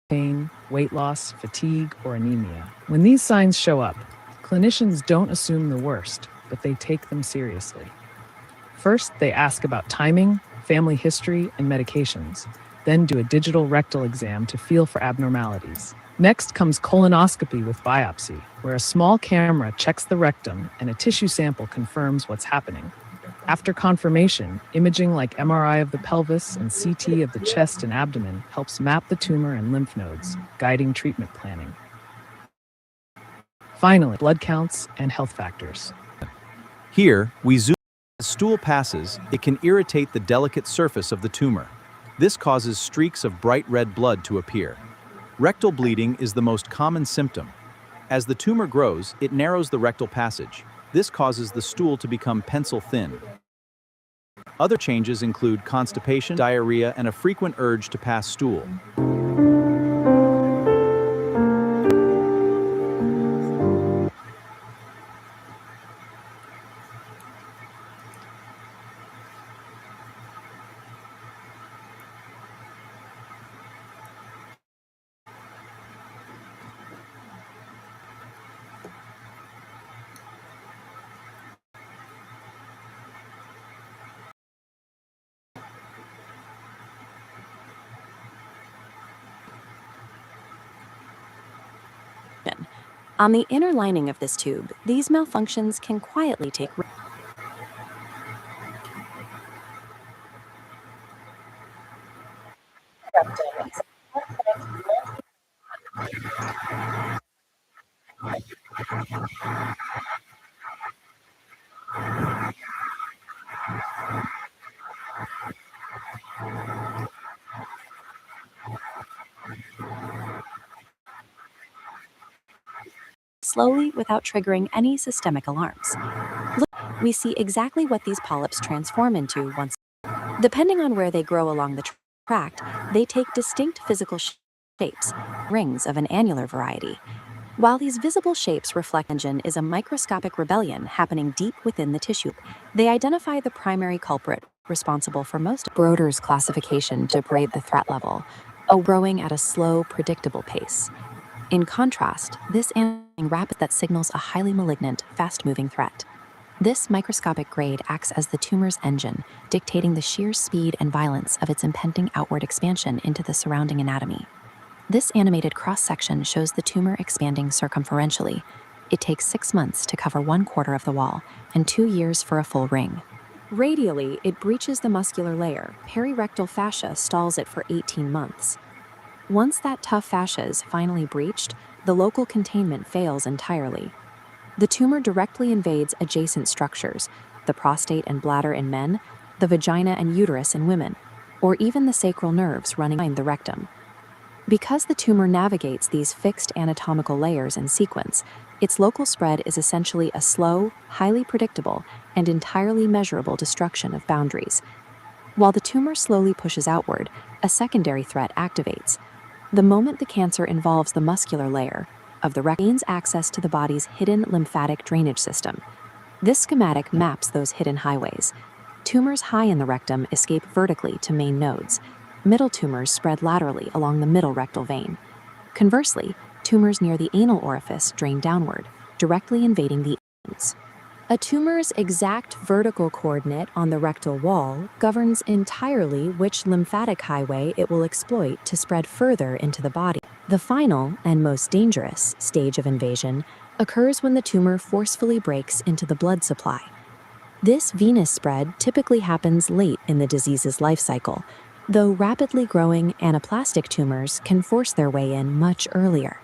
S3: pain, weight loss, fatigue, or anemia. When these signs show up, clinicians don't assume the worst, but they take them seriously. First, they ask about timing, family history, and medications, then do a digital rectal exam to feel for abnormalities. Next comes colonoscopy with biopsy, where a small camera checks the rectum and a tissue sample confirms what's happening. After confirmation, imaging like MRI of the pelvis and CT of the chest and abdomen helps map the tumor and lymph nodes, guiding treatment planning. Finally, blood counts and health factors.
S4: Here, we zoom. As stool passes, it can irritate the delicate surface of the tumor. This causes streaks of bright red blood to appear. Rectal bleeding is the most common symptom. As the tumor grows, it narrows the rectal passage. This causes the stool to become pencil thin. Other changes include constipation, diarrhea, and a frequent urge to pass stool.
S1: On the inner lining of this tube, these malfunctions can quietly take slowly without triggering any systemic alarms. Look, we see exactly what these polyps transform into once. Depending on where they grow along the tract, they take distinct physical shapes, rings of an annular variety. While these visible shapes reflect engine is a microscopic rebellion happening deep within the tissue, they identify the primary culprit responsible for most. Broder's classification to grade the threat level, growing at a slow, predictable pace. In contrast, this rapid that signals a highly malignant, fast-moving threat. This microscopic grade acts as the tumor's engine, dictating the sheer speed and violence of its impending outward expansion into the surrounding anatomy. This animated cross-section shows the tumor expanding circumferentially. It takes 6 months to cover 1/4 of the wall and 2 years for a full ring. Radially, it breaches the muscular layer. Perirectal fascia stalls it for 18 months. Once that tough fascia is finally breached, the local containment fails entirely. The tumor directly invades adjacent structures, the prostate and bladder in men, the vagina and uterus in women, or even the sacral nerves running behind the rectum. Because the tumor navigates these fixed anatomical layers in sequence, its local spread is essentially a slow, highly predictable, and entirely measurable destruction of boundaries. While the tumor slowly pushes outward, a secondary threat activates. The moment the cancer involves the muscular layer of the rectum, gains access to the body's hidden lymphatic drainage system. This schematic maps those hidden highways. Tumors high in the rectum escape vertically to main nodes. Middle tumors spread laterally along the middle rectal vein. Conversely, tumors near the anal orifice drain downward, directly invading the anus. A tumor's exact vertical coordinate on the rectal wall governs entirely which lymphatic highway it will exploit to spread further into the body. The final and most dangerous stage of invasion occurs when the tumor forcefully breaks into the blood supply. This venous spread typically happens late in the disease's life cycle, though rapidly growing anaplastic tumors can force their way in much earlier.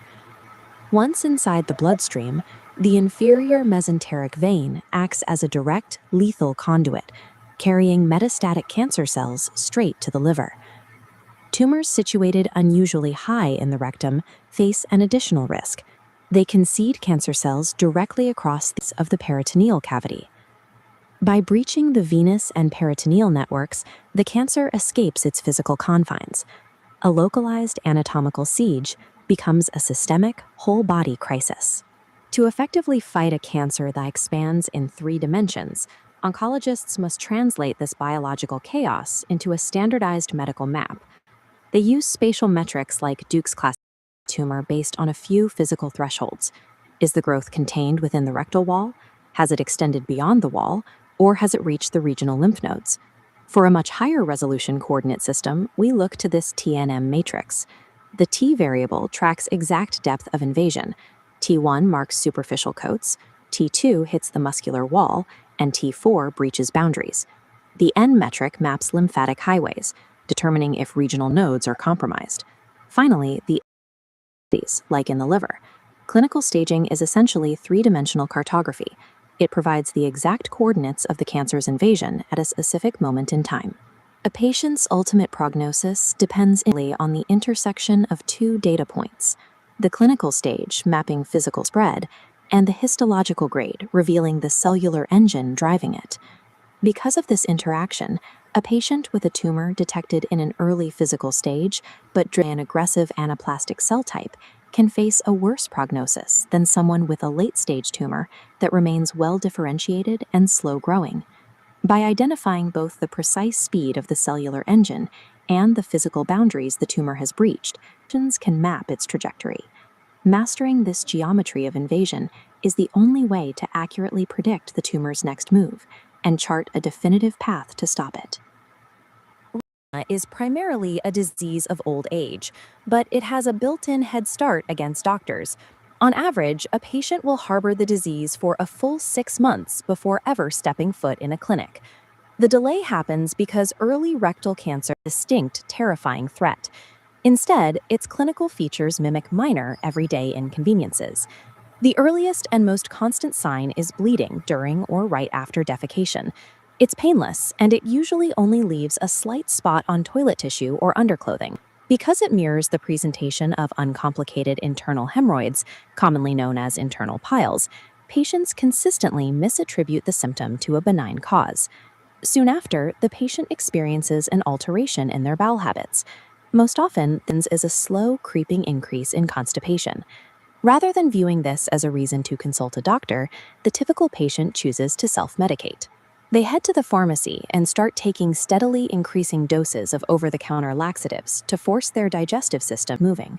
S1: Once inside the bloodstream, the inferior mesenteric vein acts as a direct, lethal conduit, carrying metastatic cancer cells straight to the liver. Tumors situated unusually high in the rectum face an additional risk. They can seed cancer cells directly across the peritoneal cavity. By breaching the venous and peritoneal networks, the cancer escapes its physical confines. A localized anatomical siege becomes a systemic, whole-body crisis. To effectively fight a cancer that expands in 3 dimensions, oncologists must translate this biological chaos into a standardized medical map. They use spatial metrics like Duke's classification tumor based on a few physical thresholds. Is the growth contained within the rectal wall? Has it extended beyond the wall? Or has it reached the regional lymph nodes? For a much higher resolution coordinate system, we look to this TNM matrix. The T variable tracks exact depth of invasion. T1 marks superficial coats, T2 hits the muscular wall, and T4 breaches boundaries. The N metric maps lymphatic highways, determining if regional nodes are compromised. Finally, the like in the liver. Clinical staging is essentially 3-dimensional cartography. It provides the exact coordinates of the cancer's invasion at a specific moment in time. A patient's ultimate prognosis depends on the intersection of 2 data points: the clinical stage, mapping physical spread, and the histological grade, revealing the cellular engine driving it. Because of this interaction, a patient with a tumor detected in an early physical stage, but an aggressive anaplastic cell type, can face a worse prognosis than someone with a late-stage tumor that remains well-differentiated and slow-growing. By identifying both the precise speed of the cellular engine and the physical boundaries the tumor has breached, clinicians can map its trajectory. Mastering this geometry of invasion is the only way to accurately predict the tumor's next move and chart a definitive path to stop it. Is primarily a disease of old age, but it has a built-in head start against doctors. On average, a patient will harbor the disease for a full 6 months before ever stepping foot in a clinic. The delay happens because early rectal cancer is a distinct, terrifying threat. Instead, its clinical features mimic minor, everyday inconveniences. The earliest and most constant sign is bleeding during or right after defecation. It's painless, and it usually only leaves a slight spot on toilet tissue or underclothing. Because it mirrors the presentation of uncomplicated internal hemorrhoids, commonly known as internal piles, patients consistently misattribute the symptom to a benign cause. Soon after, the patient experiences an alteration in their bowel habits. Most often, this is a slow, creeping increase in constipation. Rather than viewing this as a reason to consult a doctor, the typical patient chooses to self-medicate. They head to the pharmacy and start taking steadily increasing doses of over-the-counter laxatives to force their digestive system moving.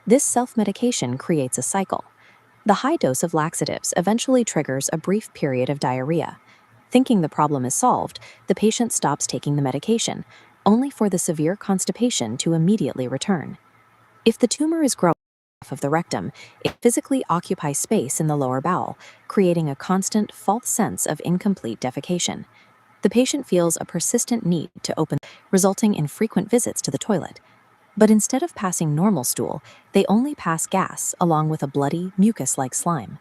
S1: This self-medication creates a cycle. The high dose of laxatives eventually triggers a brief period of diarrhea. Thinking the problem is solved, the patient stops taking the medication, only for the severe constipation to immediately return. If the tumor is growing of the rectum, it physically occupies space in the lower bowel, creating a constant, false sense of incomplete defecation. The patient feels a persistent need to open, resulting in frequent visits to the toilet. But instead of passing normal stool, they only pass gas along with a bloody, mucus-like slime.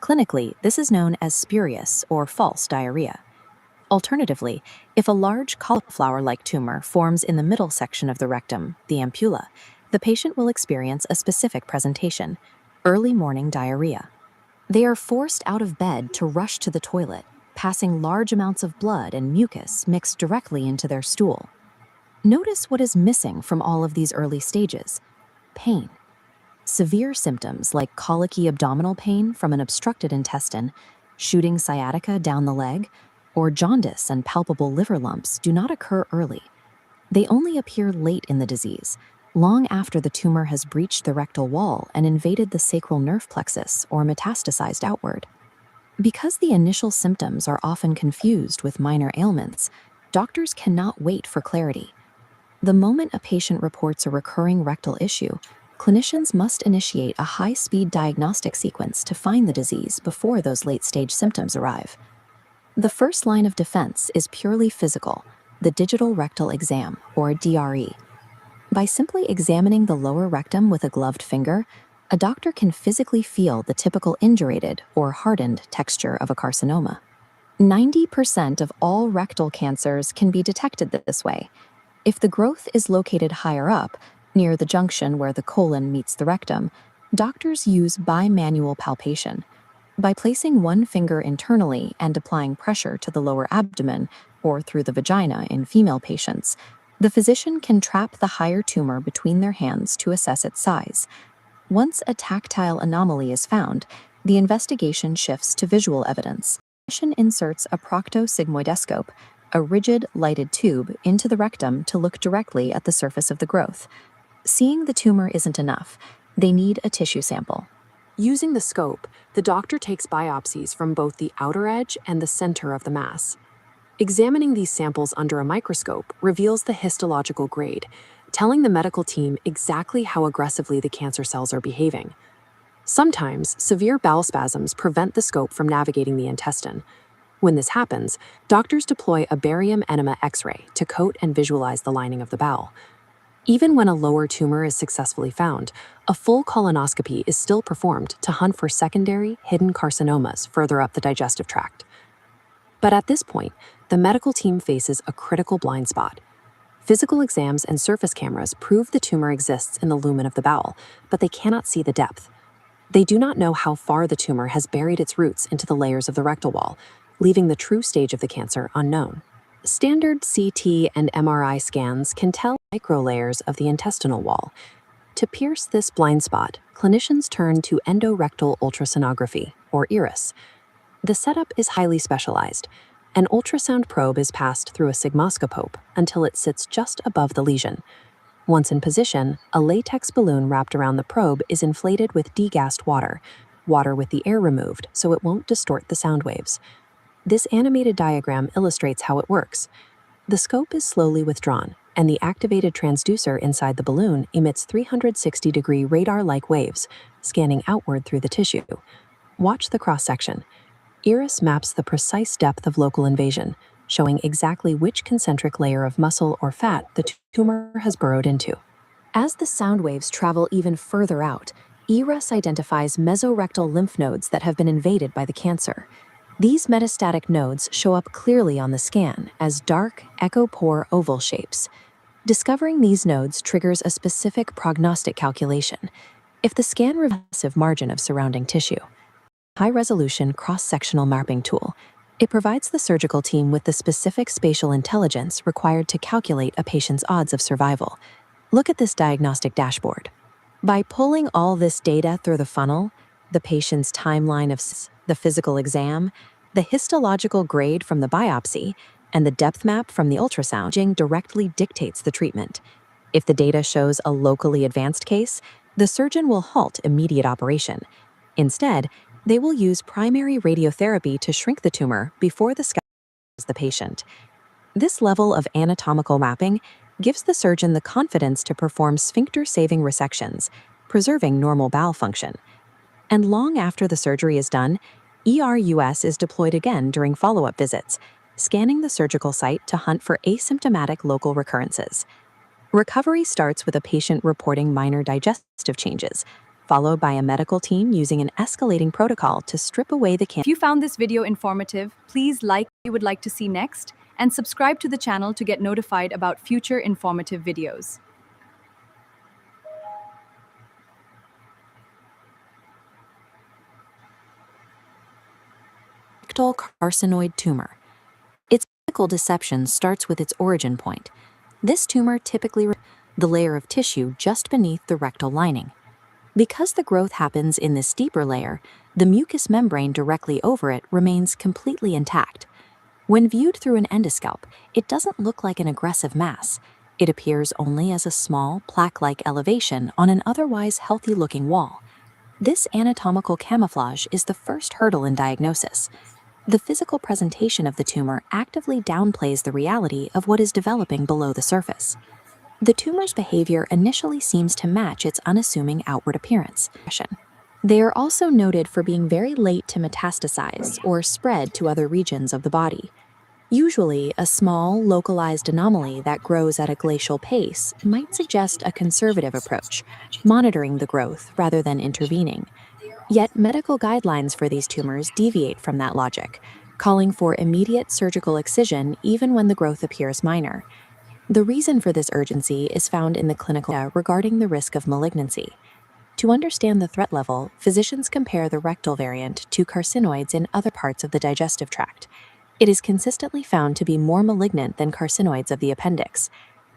S1: Clinically, this is known as spurious or false diarrhea. Alternatively, if a large cauliflower-like tumor forms in the middle section of the rectum, the ampulla, the patient will experience a specific presentation: early morning diarrhea. They are forced out of bed to rush to the toilet, passing large amounts of blood and mucus mixed directly into their stool. Notice what is missing from all of these early stages: pain. Severe symptoms like colicky abdominal pain from an obstructed intestine, shooting sciatica down the leg, or jaundice and palpable liver lumps do not occur early. They only appear late in the disease, long after the tumor has breached the rectal wall and invaded the sacral nerve plexus or metastasized outward. Because the initial symptoms are often confused with minor ailments, doctors cannot wait for clarity. The moment a patient reports a recurring rectal issue, clinicians must initiate a high-speed diagnostic sequence to find the disease before those late-stage symptoms arrive. The first line of defense is purely physical, the digital rectal exam, or DRE. By simply examining the lower rectum with a gloved finger, a doctor can physically feel the typical indurated or hardened texture of a carcinoma. 90% of all rectal cancers can be detected this way. If the growth is located higher up, near the junction where the colon meets the rectum, doctors use bimanual palpation. By placing one finger internally and applying pressure to the lower abdomen or through the vagina in female patients, the physician can trap the higher tumor between their hands to assess its size. Once a tactile anomaly is found, the investigation shifts to visual evidence. The physician inserts a proctosigmoidoscope, a rigid, lighted tube, into the rectum to look directly at the surface of the growth. Seeing the tumor isn't enough. They need a tissue sample.
S5: Using the scope, the doctor takes biopsies from both the outer edge and the center of the mass. Examining these samples under a microscope reveals the histological grade, telling the medical team exactly how aggressively the cancer cells are behaving. Sometimes, severe bowel spasms prevent the scope from navigating the intestine. When this happens, doctors deploy a barium enema X-ray to coat and visualize the lining of the bowel. Even when a lower tumor is successfully found, a full colonoscopy is still performed to hunt for secondary, hidden carcinomas further up the digestive tract. But at this point, the medical team faces a critical blind spot. Physical exams and surface cameras prove the tumor exists in the lumen of the bowel, but they cannot see the depth. They do not know how far the tumor has buried its roots into the layers of the rectal wall, leaving the true stage of the cancer unknown. Standard CT and MRI scans can tell microlayers of the intestinal wall. To pierce this blind spot, clinicians turn to endorectal ultrasonography, or ERIS. The setup is highly specialized. An ultrasound probe is passed through a sigmoidoscope until it sits just above the lesion. Once in position, a latex balloon wrapped around the probe is inflated with degassed water with the air removed so it won't distort the sound waves. This animated diagram illustrates how it works. The scope is slowly withdrawn, and the activated transducer inside the balloon emits 360-degree radar-like waves, scanning outward through the tissue. Watch the cross-section. ERIS maps the precise depth of local invasion, showing exactly which concentric layer of muscle or fat the tumor has burrowed into. As the sound waves travel even further out, ERIS identifies mesorectal lymph nodes that have been invaded by the cancer. These metastatic nodes show up clearly on the scan as dark, echo-pore oval shapes. Discovering these nodes triggers a specific prognostic calculation. If the scan reveals a massive margin of surrounding tissue, high-resolution cross-sectional mapping tool, it provides the surgical team with the specific spatial intelligence required to calculate a patient's odds of survival. Look at this diagnostic dashboard. By pulling all this data through the funnel, the patient's timeline of the physical exam, the histological grade from the biopsy, and the depth map from the ultrasound, directly dictates the treatment. If the data shows a locally advanced case, the surgeon will halt immediate operation. Instead, they will use primary radiotherapy to shrink the tumor before the scalpel reaches the patient. This level of anatomical mapping gives the surgeon the confidence to perform sphincter-saving resections, preserving normal bowel function. And long after the surgery is done, ERUS is deployed again during follow-up visits, scanning the surgical site to hunt for asymptomatic local recurrences. Recovery starts with a patient reporting minor digestive changes, followed by a medical team using an escalating protocol to strip away the cancer.
S2: If you found this video informative, please like what you would like to see next and subscribe to the channel to get notified about future informative videos.
S1: Rectal carcinoid tumor. Its clinical deception starts with its origin point. This tumor typically the layer of tissue just beneath the rectal lining. Because the growth happens in this deeper layer, the mucous membrane directly over it remains completely intact. When viewed through an endoscope, it doesn't look like an aggressive mass. It appears only as a small, plaque-like elevation on an otherwise healthy-looking wall. This anatomical camouflage is the first hurdle in diagnosis. The physical presentation of the tumor actively downplays the reality of what is developing below the surface. The tumor's behavior initially seems to match its unassuming outward appearance. They are also noted for being very late to metastasize or spread to other regions of the body. Usually, a small, localized anomaly that grows at a glacial pace might suggest a conservative approach, monitoring the growth rather than intervening. Yet, medical guidelines for these tumors deviate from that logic, calling for immediate surgical excision even when the growth appears minor. The reason for this urgency is found in the clinical data regarding the risk of malignancy. To understand the threat level, physicians compare the rectal variant to carcinoids in other parts of the digestive tract. It is consistently found to be more malignant than carcinoids of the appendix.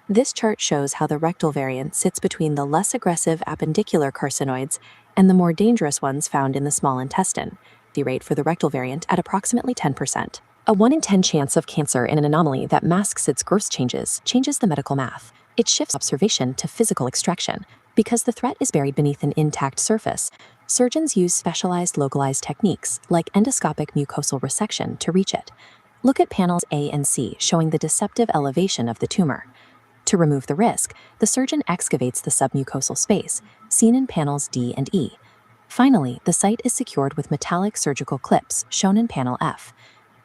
S1: This chart shows how the rectal variant sits between the less aggressive appendicular carcinoids and the more dangerous ones found in the small intestine, the rate for the rectal variant at approximately 10%. A 1 in 10 chance of cancer in an anomaly that masks its growth changes the medical math. It shifts observation to physical extraction. Because the threat is buried beneath an intact surface, surgeons use specialized localized techniques like endoscopic mucosal resection to reach it. Look at panels A and C showing the deceptive elevation of the tumor. To remove the risk, the surgeon excavates the submucosal space, seen in panels D and E. Finally, the site is secured with metallic surgical clips, shown in panel F.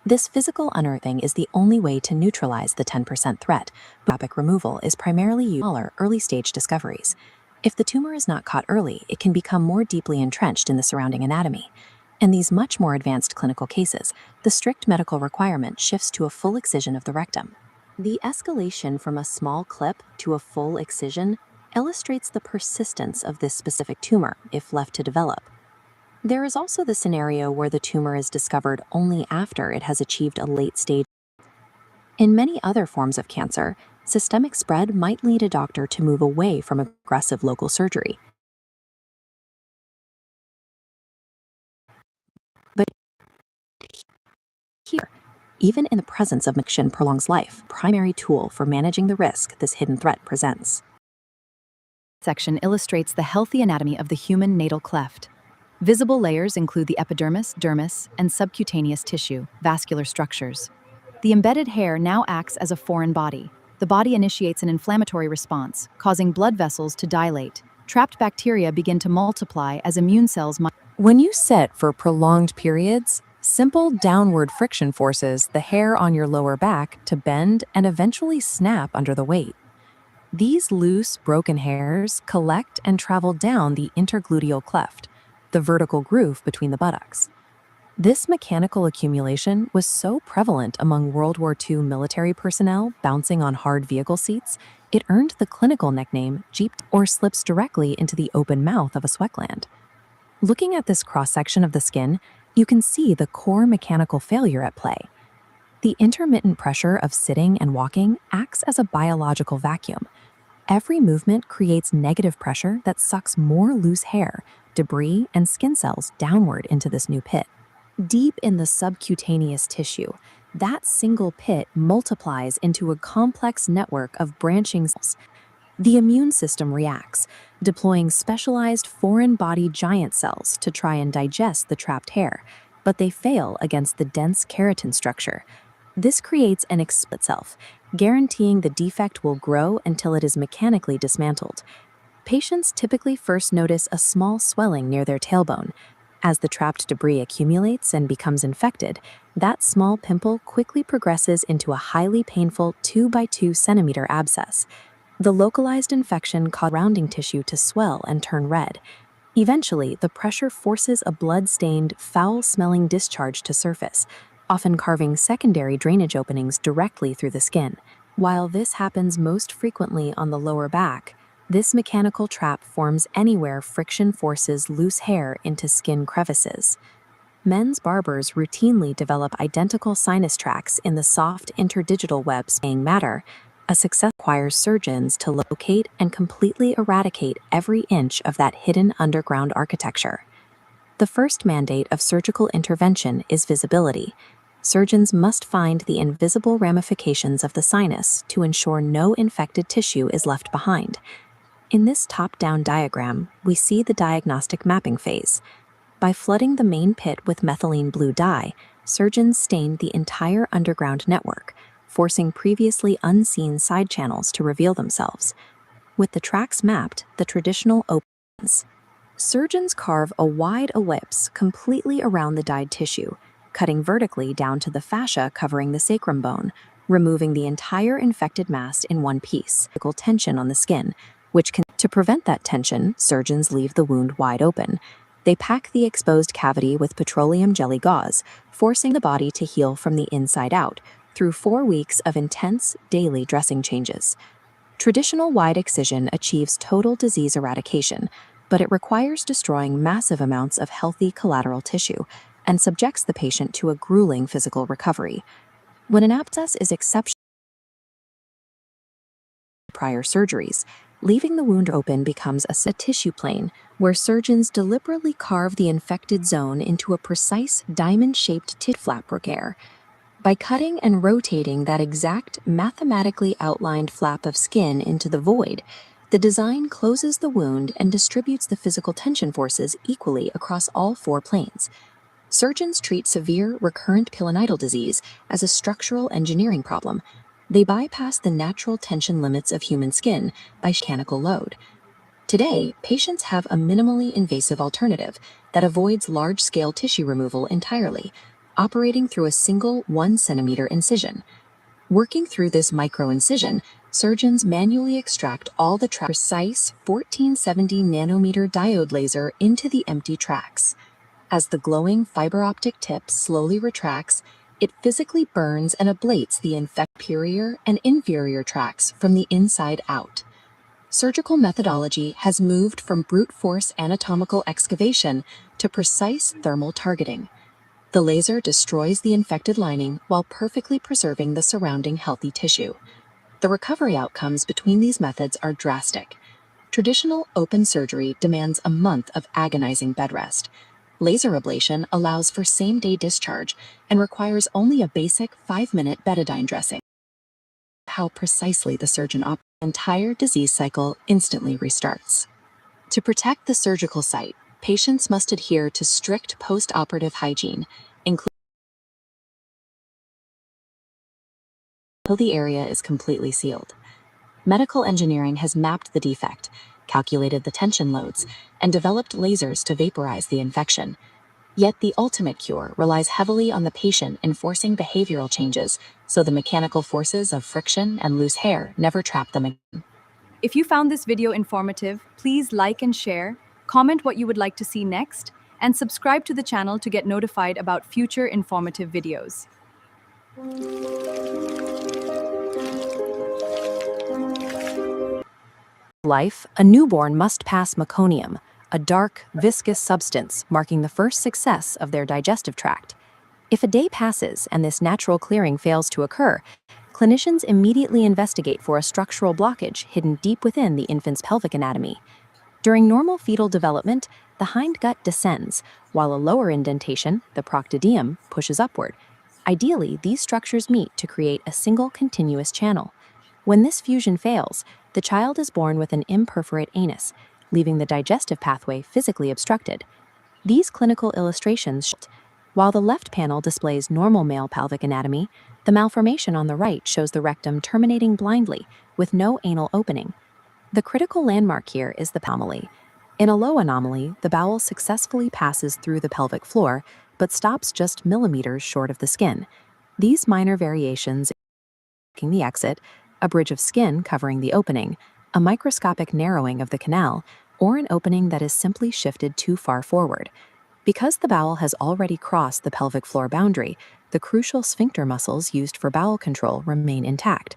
S1: This physical unearthing is the only way to neutralize the 10% threat. Endoscopic removal is primarily used in smaller, early-stage discoveries. If the tumor is not caught early, it can become more deeply entrenched in the surrounding anatomy. In these much more advanced clinical cases, the strict medical requirement shifts to a full excision of the rectum. The escalation from a small clip to a full excision illustrates the persistence of this specific tumor if left to develop. There is also the scenario where the tumor is discovered only after it has achieved a late stage. In many other forms of cancer, systemic spread might lead a doctor to move away from aggressive local surgery. But here, even in the presence of malignancy prolongs life, primary tool for managing the risk this hidden threat presents.
S2: Section illustrates the healthy anatomy of the human natal cleft. Visible layers include the epidermis, dermis, and subcutaneous tissue, vascular structures. The embedded hair now acts as a foreign body. The body initiates an inflammatory response, causing blood vessels to dilate. Trapped bacteria begin to multiply as immune cells.
S5: When you sit for prolonged periods, simple downward friction forces the hair on your lower back to bend and eventually snap under the weight. These loose, broken hairs collect and travel down the intergluteal cleft, the vertical groove between the buttocks. This mechanical accumulation was so prevalent among World War II military personnel bouncing on hard vehicle seats, it earned the clinical nickname Jeep, or slips directly into the open mouth of a sweat gland. Looking at this cross-section of the skin, you can see the core mechanical failure at play. The intermittent pressure of sitting and walking acts as a biological vacuum. Every movement creates negative pressure that sucks more loose hair, debris, and skin cells downward into this new pit. Deep in the subcutaneous tissue, that single pit multiplies into a complex network of branching cells. The immune system reacts, deploying specialized foreign body giant cells to try and digest the trapped hair, but they fail against the dense keratin structure. This creates an explosion itself, guaranteeing the defect will grow until it is mechanically dismantled. Patients typically first notice a small swelling near their tailbone. As the trapped debris accumulates and becomes infected, that small pimple quickly progresses into a highly painful 2 by 2 centimeter abscess. The localized infection causes surrounding tissue to swell and turn red. Eventually, the pressure forces a blood-stained, foul-smelling discharge to surface, often carving secondary drainage openings directly through the skin. While this happens most frequently on the lower back, this mechanical trap forms anywhere friction forces loose hair into skin crevices. Men's barbers routinely develop identical sinus tracts in the soft interdigital web spaying matter. A success requires surgeons to locate and completely eradicate every inch of that hidden underground architecture. The first mandate of surgical intervention is visibility.
S1: surgeons must find the invisible ramifications of the sinus to ensure no infected tissue is left behind. In this top-down diagram, we see the diagnostic mapping phase. By flooding the main pit with methylene blue dye, surgeons stain the entire underground network, forcing previously unseen side channels to reveal themselves. With the tracks mapped, the traditional opens. Surgeons carve a wide ellipse completely around the dyed tissue, cutting vertically down to the fascia covering the sacrum bone, removing the entire infected mass in one piece. Tension on the skin, to prevent that tension, surgeons leave the wound wide open. They pack the exposed cavity with petroleum jelly gauze, forcing the body to heal from the inside out through 4 weeks of intense daily dressing changes. Traditional wide excision achieves total disease eradication, but it requires destroying massive amounts of healthy collateral tissue and subjects the patient to a grueling physical recovery. When an abscess is exceptional prior surgeries, leaving the wound open becomes a tissue plane where surgeons deliberately carve the infected zone into a precise diamond-shaped tissue flap repair. By cutting and rotating that exact mathematically outlined flap of skin into the void, the design closes the wound and distributes the physical tension forces equally across all 4 planes. Surgeons treat severe recurrent pilonidal disease as a structural engineering problem. They bypass the natural tension limits of human skin by mechanical load. Today, patients have a minimally invasive alternative that avoids large-scale tissue removal entirely, operating through a single 1-centimeter incision. Working through this micro-incision, surgeons manually extract all the precise 1470 nanometer diode laser into the empty tracks. As the glowing fiber optic tip slowly retracts, it physically burns and ablates the superior and inferior tracks from the inside out. Surgical methodology has moved from brute force anatomical excavation to precise thermal targeting. The laser destroys the infected lining while perfectly preserving the surrounding healthy tissue. The recovery outcomes between these methods are drastic. Traditional open surgery demands a month of agonizing bed rest. Laser ablation allows for same-day discharge and requires only a basic 5-minute betadine dressing. How precisely the surgeon operates, the entire disease cycle instantly restarts. To protect the surgical site, patients must adhere to strict post-operative hygiene, including until the area is completely sealed. Medical engineering has mapped the defect, calculated the tension loads, and developed lasers to vaporize the infection. Yet the ultimate cure relies heavily on the patient enforcing behavioral changes so the mechanical forces of friction and loose hair never trap them again.
S2: If you found this video informative, please like and share, comment what you would like to see next, and subscribe to the channel to get notified about future informative videos.
S1: Life, a newborn must pass meconium, a dark, viscous substance marking the first success of their digestive tract. If a day passes and this natural clearing fails to occur, clinicians immediately investigate for a structural blockage hidden deep within the infant's pelvic anatomy. During normal fetal development, the hindgut descends, while a lower indentation, the proctidium, pushes upward. Ideally, these structures meet to create a single continuous channel. When this fusion fails, the child is born with an imperforate anus, leaving the digestive pathway physically obstructed. These clinical illustrations, while the left panel displays normal male pelvic anatomy, the malformation on the right shows the rectum terminating blindly, with no anal opening. The critical landmark here is the anomaly. In a low anomaly, the bowel successfully passes through the pelvic floor, but stops just millimeters short of the skin. These minor variations, the exit, a bridge of skin covering the opening, a microscopic narrowing of the canal, or an opening that is simply shifted too far forward. Because the bowel has already crossed the pelvic floor boundary, the crucial sphincter muscles used for bowel control remain intact.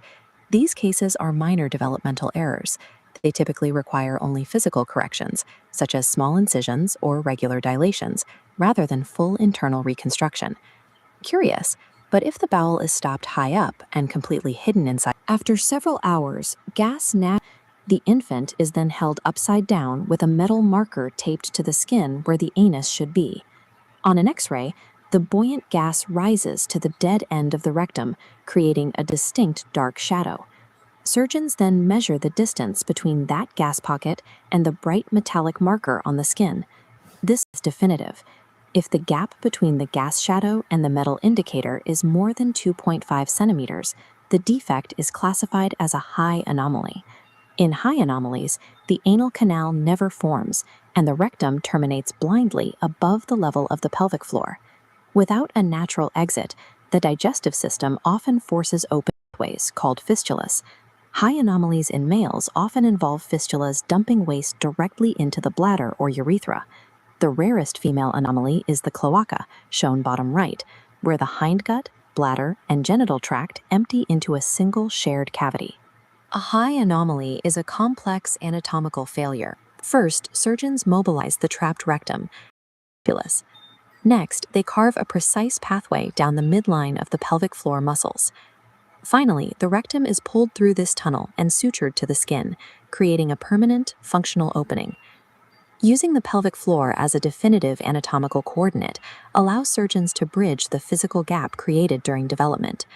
S1: These cases are minor developmental errors. They typically require only physical corrections, such as small incisions or regular dilations, rather than full internal reconstruction. Curious, but if the bowel is stopped high up and completely hidden inside, after several hours, the infant is then held upside down with a metal marker taped to the skin where the anus should be. On an X-ray, the buoyant gas rises to the dead end of the rectum, creating a distinct dark shadow. Surgeons then measure the distance between that gas pocket and the bright metallic marker on the skin. This is definitive. If the gap between the gas shadow and the metal indicator is more than 2.5 centimeters, the defect is classified as a high anomaly. In high anomalies, the anal canal never forms, and the rectum terminates blindly above the level of the pelvic floor. Without a natural exit, the digestive system often forces open pathways called fistulas. High anomalies in males often involve fistulas dumping waste directly into the bladder or urethra. The rarest female anomaly is the cloaca, shown bottom right, where the hindgut, bladder, and genital tract empty into a single shared cavity. A high anomaly is a complex anatomical failure. First, surgeons mobilize the trapped rectum. Next, they carve a precise pathway down the midline of the pelvic floor muscles. Finally, the rectum is pulled through this tunnel and sutured to the skin, creating a permanent, functional opening. Using the pelvic floor as a definitive anatomical coordinate allows surgeons to bridge the physical gap created during development.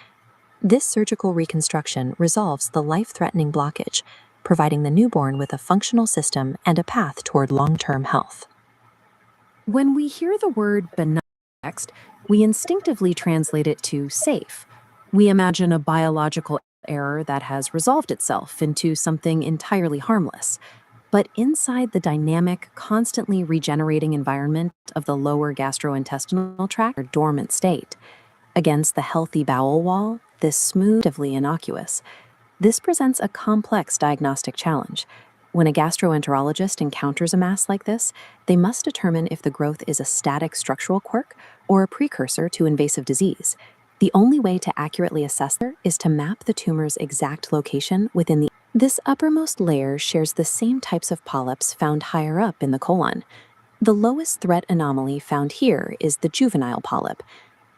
S1: This surgical reconstruction resolves the life-threatening blockage, providing the newborn with a functional system and a path toward long-term health. When we hear the word benign text, we instinctively translate it to safe. We imagine a biological error that has resolved itself into something entirely harmless. But inside the dynamic, constantly regenerating environment of the lower gastrointestinal tract, or dormant state, against the healthy bowel wall, this smoothly innocuous. This presents a complex diagnostic challenge. When a gastroenterologist encounters a mass like this, they must determine if the growth is a static structural quirk or a precursor to invasive disease. The only way to accurately assess it is to map the tumor's exact location within the. This uppermost layer shares the same types of polyps found higher up in the colon. The lowest threat anomaly found here is the juvenile polyp.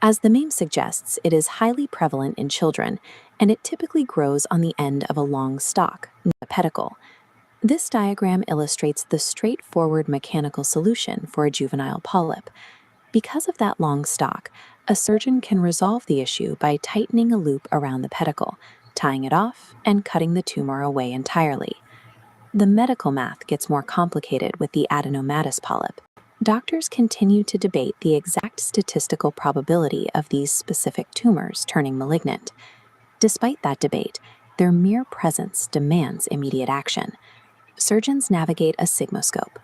S1: As the name suggests, it is highly prevalent in children, and it typically grows on the end of a long stalk, a pedicle. This diagram illustrates the straightforward mechanical solution for a juvenile polyp. Because of that long stalk, a surgeon can resolve the issue by tightening a loop around the pedicle, tying it off, and cutting the tumor away entirely. The medical math gets more complicated with the adenomatous polyp. Doctors continue to debate the exact statistical probability of these specific tumors turning malignant. Despite that debate, their mere presence demands immediate action. Surgeons navigate a sigmoscope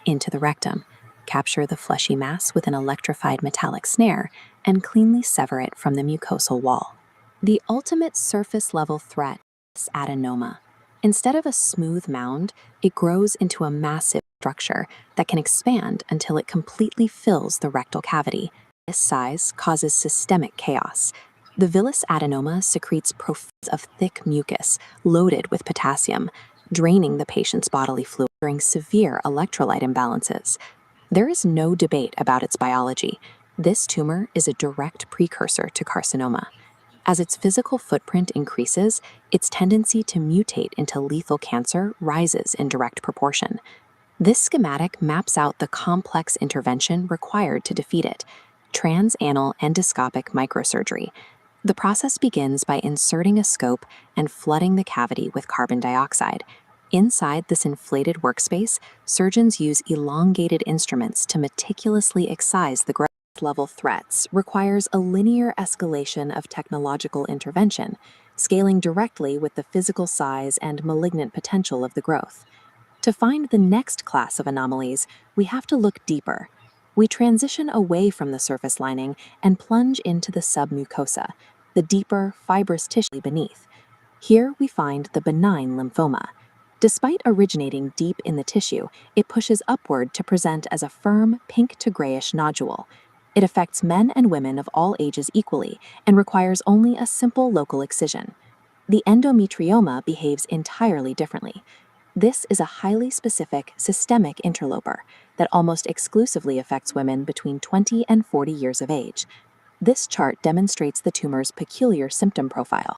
S1: into the rectum, capture the fleshy mass with an electrified metallic snare, and cleanly sever it from the mucosal wall. The ultimate surface-level threat is adenoma. Instead of a smooth mound, it grows into a massive structure that can expand until it completely fills the rectal cavity. This size causes systemic chaos. The villus adenoma secretes profusions of thick mucus loaded with potassium, draining the patient's bodily fluid during severe electrolyte imbalances. There is no debate about its biology. This tumor is a direct precursor to carcinoma. As its physical footprint increases, its tendency to mutate into lethal cancer rises in direct proportion. This schematic maps out the complex intervention required to defeat it: transanal endoscopic microsurgery. The process begins by inserting a scope and flooding the cavity with carbon dioxide. Inside this inflated workspace, surgeons use elongated instruments to meticulously excise the growth. Level threats requires a linear escalation of technological intervention, scaling directly with the physical size and malignant potential of the growth. To find the next class of anomalies, we have to look deeper. We transition away from the surface lining and plunge into the submucosa, the deeper, fibrous tissue beneath. Here we find the benign lymphoma. Despite originating deep in the tissue, it pushes upward to present as a firm, pink to grayish nodule. It affects men and women of all ages equally and requires only a simple local excision. The endometrioma behaves entirely differently. This is a highly specific systemic interloper that almost exclusively affects women between 20 and 40 years of age. This chart demonstrates the tumor's peculiar symptom profile.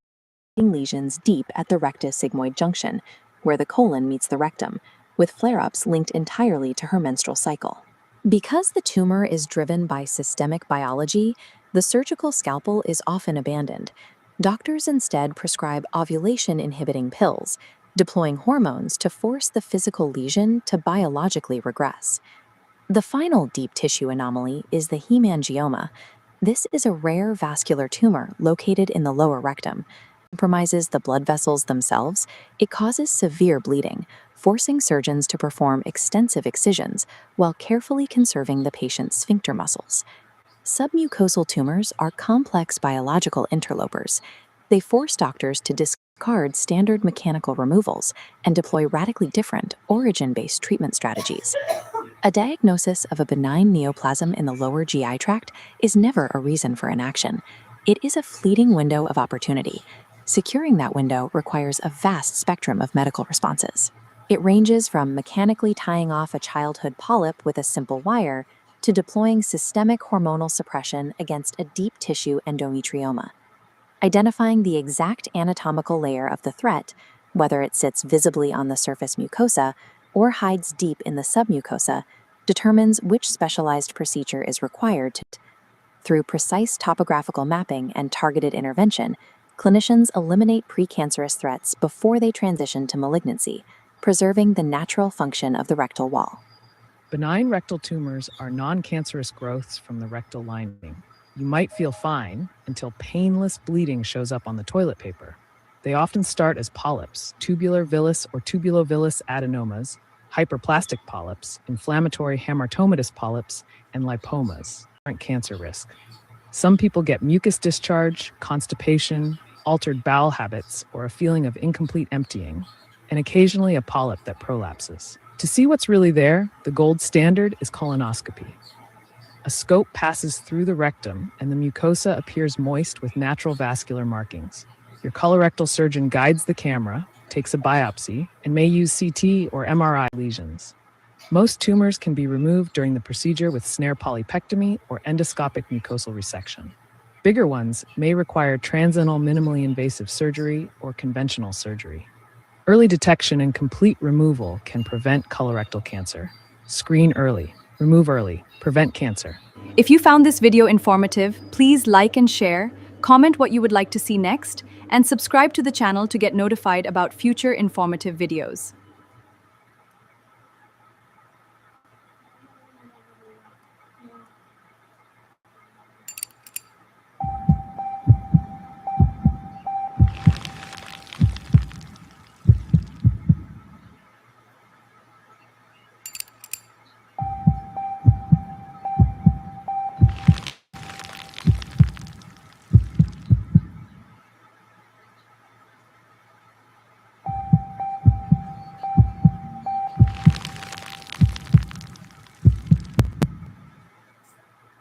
S1: Lesions deep at the rectus-sigmoid junction, where the colon meets the rectum, with flare-ups linked entirely to her menstrual cycle. Because the tumor is driven by systemic biology, the surgical scalpel is often abandoned. Doctors instead prescribe ovulation-inhibiting pills, deploying hormones to force the physical lesion to biologically regress. The final deep tissue anomaly is the hemangioma. This is a rare vascular tumor located in the lower rectum. It compromises the blood vessels themselves. It causes severe bleeding, forcing surgeons to perform extensive excisions while carefully conserving the patient's sphincter muscles. Submucosal tumors are complex biological interlopers. They force doctors to discard standard mechanical removals and deploy radically different origin-based treatment strategies. A diagnosis of a benign neoplasm in the lower GI tract is never a reason for inaction. It is a fleeting window of opportunity. Securing that window requires a vast spectrum of medical responses. It ranges from mechanically tying off a childhood polyp with a simple wire to deploying systemic hormonal suppression against a deep tissue endometrioma. Identifying the exact anatomical layer of the threat, whether it sits visibly on the surface mucosa or hides deep in the submucosa, determines which specialized procedure is required. Through precise topographical mapping and targeted intervention, clinicians eliminate precancerous threats before they transition to malignancy, preserving the natural function of the rectal wall.
S3: Benign rectal tumors are non-cancerous growths from the rectal lining. You might feel fine until painless bleeding shows up on the toilet paper. They often start as polyps, tubular villus or tubulovillus adenomas, hyperplastic polyps, inflammatory hamartomatous polyps, and lipomas. Current cancer risk. Some people get mucus discharge, constipation, altered bowel habits, or a feeling of incomplete emptying, and occasionally a polyp that prolapses. To see what's really there, the gold standard is colonoscopy. A scope passes through the rectum, and the mucosa appears moist with natural vascular markings. Your colorectal surgeon guides the camera, takes a biopsy, and may use CT or MRI lesions. Most tumors can be removed during the procedure with snare polypectomy or endoscopic mucosal resection. Bigger ones may require transanal minimally invasive surgery or conventional surgery. Early detection and complete removal can prevent colorectal cancer. Screen early, remove early, prevent cancer.
S2: If you found this video informative, please like and share, comment what you would like to see next, and subscribe to the channel to get notified about future informative videos.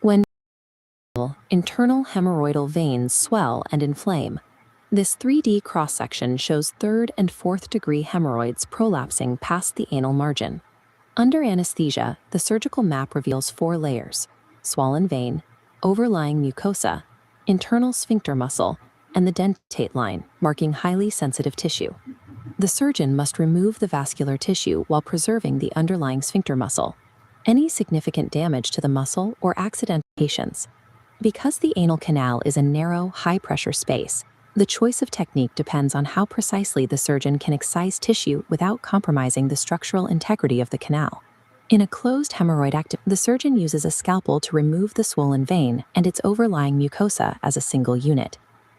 S1: When internal hemorrhoidal veins swell and inflame, this 3D cross-section shows 3rd and 4th degree hemorrhoids prolapsing past the anal margin. Under anesthesia, the surgical map reveals 4 layers: swollen vein, overlying mucosa, internal sphincter muscle, and the dentate line, marking highly sensitive tissue. The surgeon must remove the vascular tissue while preserving the underlying sphincter muscle. Any significant damage to the muscle or accidental patients. Because the anal canal is a narrow, high-pressure space, the choice of technique depends on how precisely the surgeon can excise tissue without compromising the structural integrity of the canal. In a closed hemorrhoidectomy, the surgeon uses a scalpel to remove the swollen vein and its overlying mucosa as a single unit.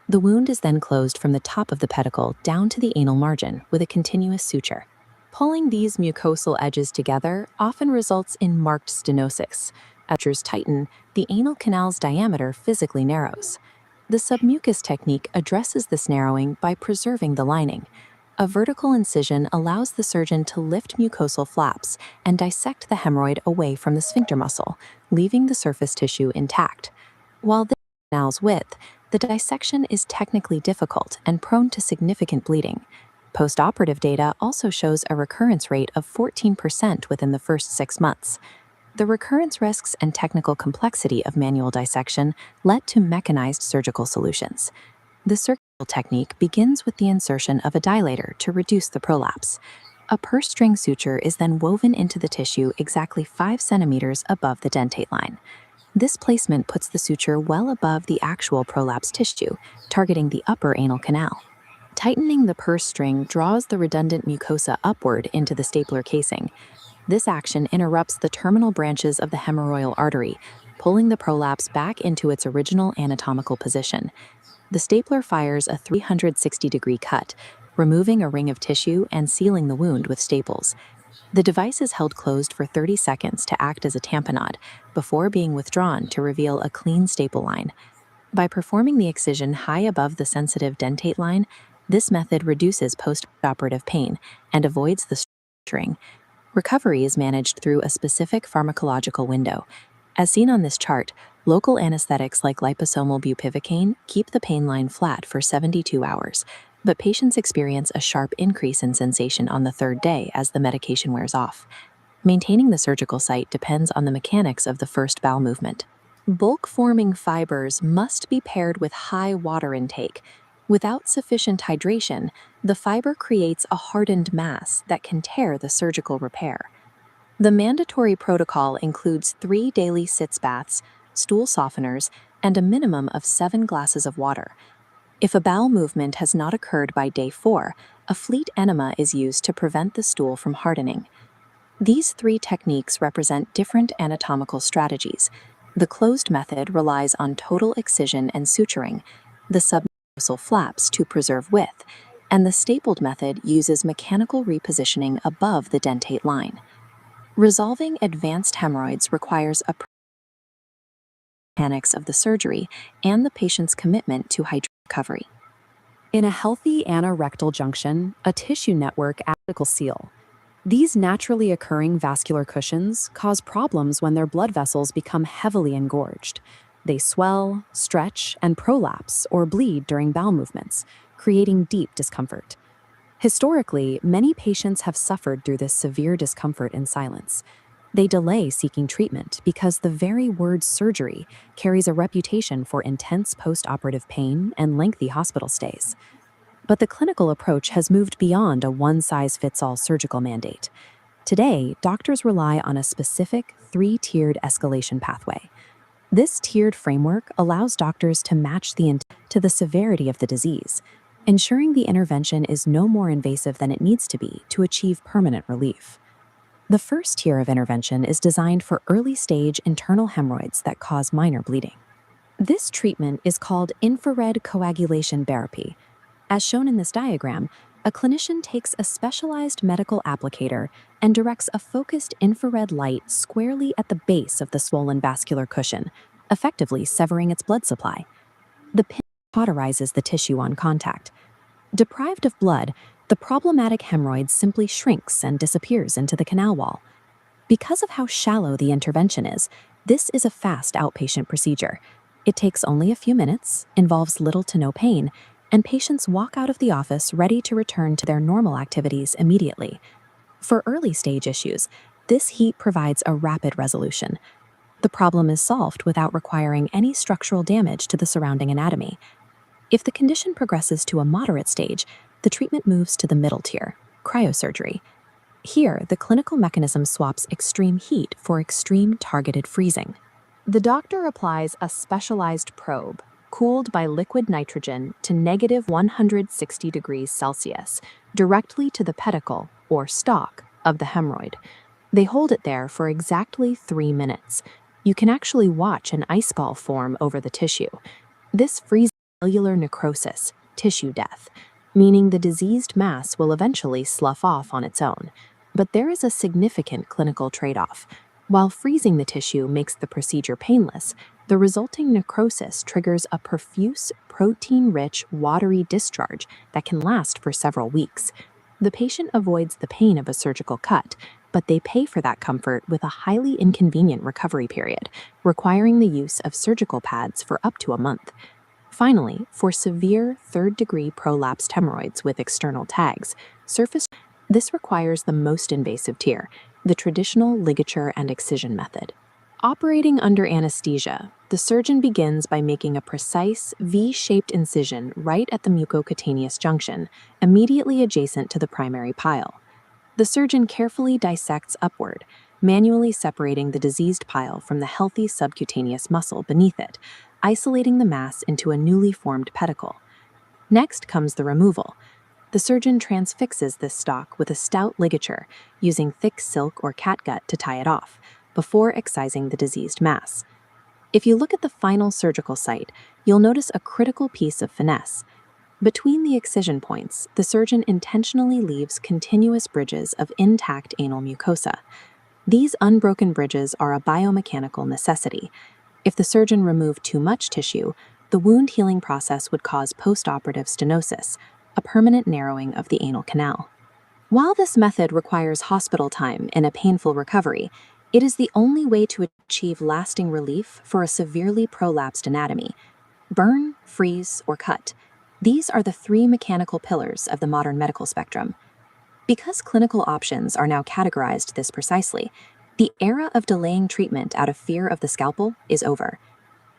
S1: The wound is then closed from the top of the pedicle down to the anal margin with a continuous suture. Pulling these mucosal edges together often results in marked stenosis. As sutures tighten, the anal canal's diameter physically narrows. The submucous technique addresses this narrowing by preserving the lining. A vertical incision allows the surgeon to lift mucosal flaps and dissect the hemorrhoid away from the sphincter muscle, leaving the surface tissue intact. While this is the canal's width, the dissection is technically difficult and prone to significant bleeding. Postoperative data also shows a recurrence rate of 14% within the first 6 months. The recurrence risks and technical complexity of manual dissection led to mechanized surgical solutions. The surgical technique begins with the insertion of a dilator to reduce the prolapse. A purse string suture is then woven into the tissue exactly 5 centimeters above the dentate line. This placement puts the suture well above the actual prolapsed tissue, targeting the upper anal canal. Tightening the purse string draws the redundant mucosa upward into the stapler casing. This action interrupts the terminal branches of the hemorrhoidal artery, pulling the prolapse back into its original anatomical position. The stapler fires a 360-degree cut, removing a ring of tissue and sealing the wound with staples. The device is held closed for 30 seconds to act as a tamponade before being withdrawn to reveal a clean staple line. By performing the excision high above the sensitive dentate line, this method reduces post-operative pain and avoids the suturing. Recovery is managed through a specific pharmacological window. As seen on this chart, local anesthetics like liposomal bupivacaine keep the pain line flat for 72 hours, but patients experience a sharp increase in sensation on the third day as the medication wears off. Maintaining the surgical site depends on the mechanics of the first bowel movement. Bulk-forming fibers must be paired with high water intake. Without sufficient hydration, the fiber creates a hardened mass that can tear the surgical repair. The mandatory protocol includes 3 daily sitz baths, stool softeners, and a minimum of 7 glasses of water. If a bowel movement has not occurred by day 4, a fleet enema is used to prevent the stool from hardening. These 3 techniques represent different anatomical strategies. The closed method relies on total excision and suturing, the submucosal flaps to preserve width, and the stapled method uses mechanical repositioning above the dentate line. Resolving advanced hemorrhoids requires a mechanics of the surgery and the patient's commitment to hydration recovery. In a healthy anorectal junction, a tissue network acts as a seal. These naturally occurring vascular cushions cause problems when their blood vessels become heavily engorged. They swell, stretch, and prolapse or bleed during bowel movements, creating deep discomfort. Historically, many patients have suffered through this severe discomfort in silence. They delay seeking treatment because the very word surgery carries a reputation for intense post-operative pain and lengthy hospital stays. But the clinical approach has moved beyond a one-size-fits-all surgical mandate. Today, doctors rely on a specific 3-tiered escalation pathway. This tiered framework allows doctors to match the intent to the severity of the disease, ensuring the intervention is no more invasive than it needs to be to achieve permanent relief. The first tier of intervention is designed for early-stage internal hemorrhoids that cause minor bleeding. This treatment is called infrared coagulation therapy. As shown in this diagram, a clinician takes a specialized medical applicator and directs a focused infrared light squarely at the base of the swollen vascular cushion, effectively severing its blood supply. The pin cauterizes the tissue on contact. Deprived of blood, the problematic hemorrhoid simply shrinks and disappears into the canal wall. Because of how shallow the intervention is, this is a fast outpatient procedure. It takes only a few minutes, involves little to no pain, and patients walk out of the office ready to return to their normal activities immediately. For early-stage issues, this heat provides a rapid resolution. The problem is solved without requiring any structural damage to the surrounding anatomy. If the condition progresses to a moderate stage, the treatment moves to the middle tier, cryosurgery. Here, the clinical mechanism swaps extreme heat for extreme targeted freezing. The doctor applies a specialized probe, cooled by liquid nitrogen to negative 160 degrees Celsius, directly to the pedicle, or stalk, of the hemorrhoid. They hold it there for exactly 3 minutes. You can actually watch an ice ball form over the tissue. This freezes cellular necrosis, tissue death, meaning the diseased mass will eventually slough off on its own. But there is a significant clinical trade-off. While freezing the tissue makes the procedure painless, the resulting necrosis triggers a profuse, protein-rich, watery discharge that can last for several weeks. The patient avoids the pain of a surgical cut, but they pay for that comfort with a highly inconvenient recovery period, requiring the use of surgical pads for up to a month. Finally, for severe third-degree prolapsed hemorrhoids with external tags, this requires the most invasive tier, the traditional ligature and excision method. Operating under anesthesia, the surgeon begins by making a precise V-shaped incision right at the mucocutaneous junction, immediately adjacent to the primary pile.
S5: The surgeon carefully dissects upward, manually separating the diseased pile from the healthy subcutaneous muscle beneath it, isolating the mass into a newly formed pedicle. Next comes the removal. The surgeon transfixes this stalk with a stout ligature, using thick silk or catgut to tie it off, before excising the diseased mass. If you look at the final surgical site, you'll notice a critical piece of finesse. Between the excision points, the surgeon intentionally leaves continuous bridges of intact anal mucosa. These unbroken bridges are a biomechanical necessity. If the surgeon removed too much tissue, the wound healing process would cause postoperative stenosis, a permanent narrowing of the anal canal. While this method requires hospital time and a painful recovery, it is the only way to achieve lasting relief for a severely prolapsed anatomy. Burn, freeze, or cut. These are the three mechanical pillars of the modern medical spectrum. Because clinical options are now categorized this precisely, the era of delaying treatment out of fear of the scalpel is over.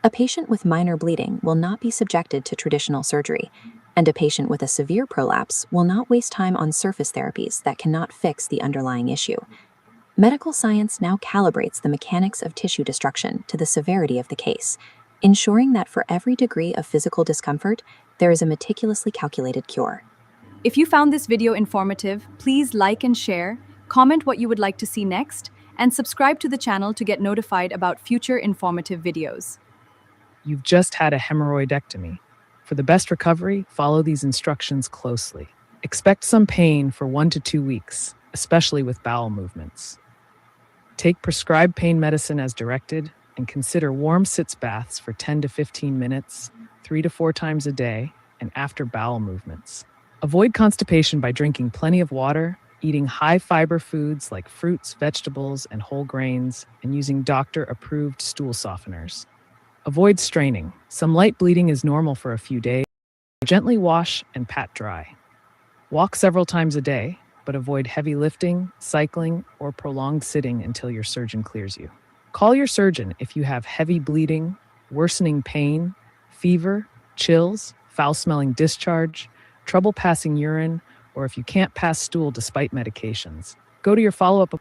S5: A patient with minor bleeding will not be subjected to traditional surgery, and a patient with a severe prolapse will not waste time on surface therapies that cannot fix the underlying issue. Medical science now calibrates the mechanics of tissue destruction to the severity of the case, ensuring that for every degree of physical discomfort, there is a meticulously calculated cure.
S2: If you found this video informative, please like and share, comment what you would like to see next, and subscribe to the channel to get notified about future informative videos.
S3: You've just had a hemorrhoidectomy. For the best recovery, follow these instructions closely. Expect some pain for 1 to 2 weeks, especially with bowel movements. Take prescribed pain medicine as directed, and consider warm sitz baths for 10 to 15 minutes, 3 to 4 times a day, and after bowel movements. Avoid constipation by drinking plenty of water, eating high-fiber foods like fruits, vegetables, and whole grains, and using doctor-approved stool softeners. Avoid straining. Some light bleeding is normal for a few days. Gently wash and pat dry. Walk several times a day, but avoid heavy lifting, cycling, or prolonged sitting until your surgeon clears you. Call your surgeon if you have heavy bleeding, worsening pain, fever, chills, foul-smelling discharge, trouble passing urine, or if you can't pass stool despite medications. Go to your follow-up.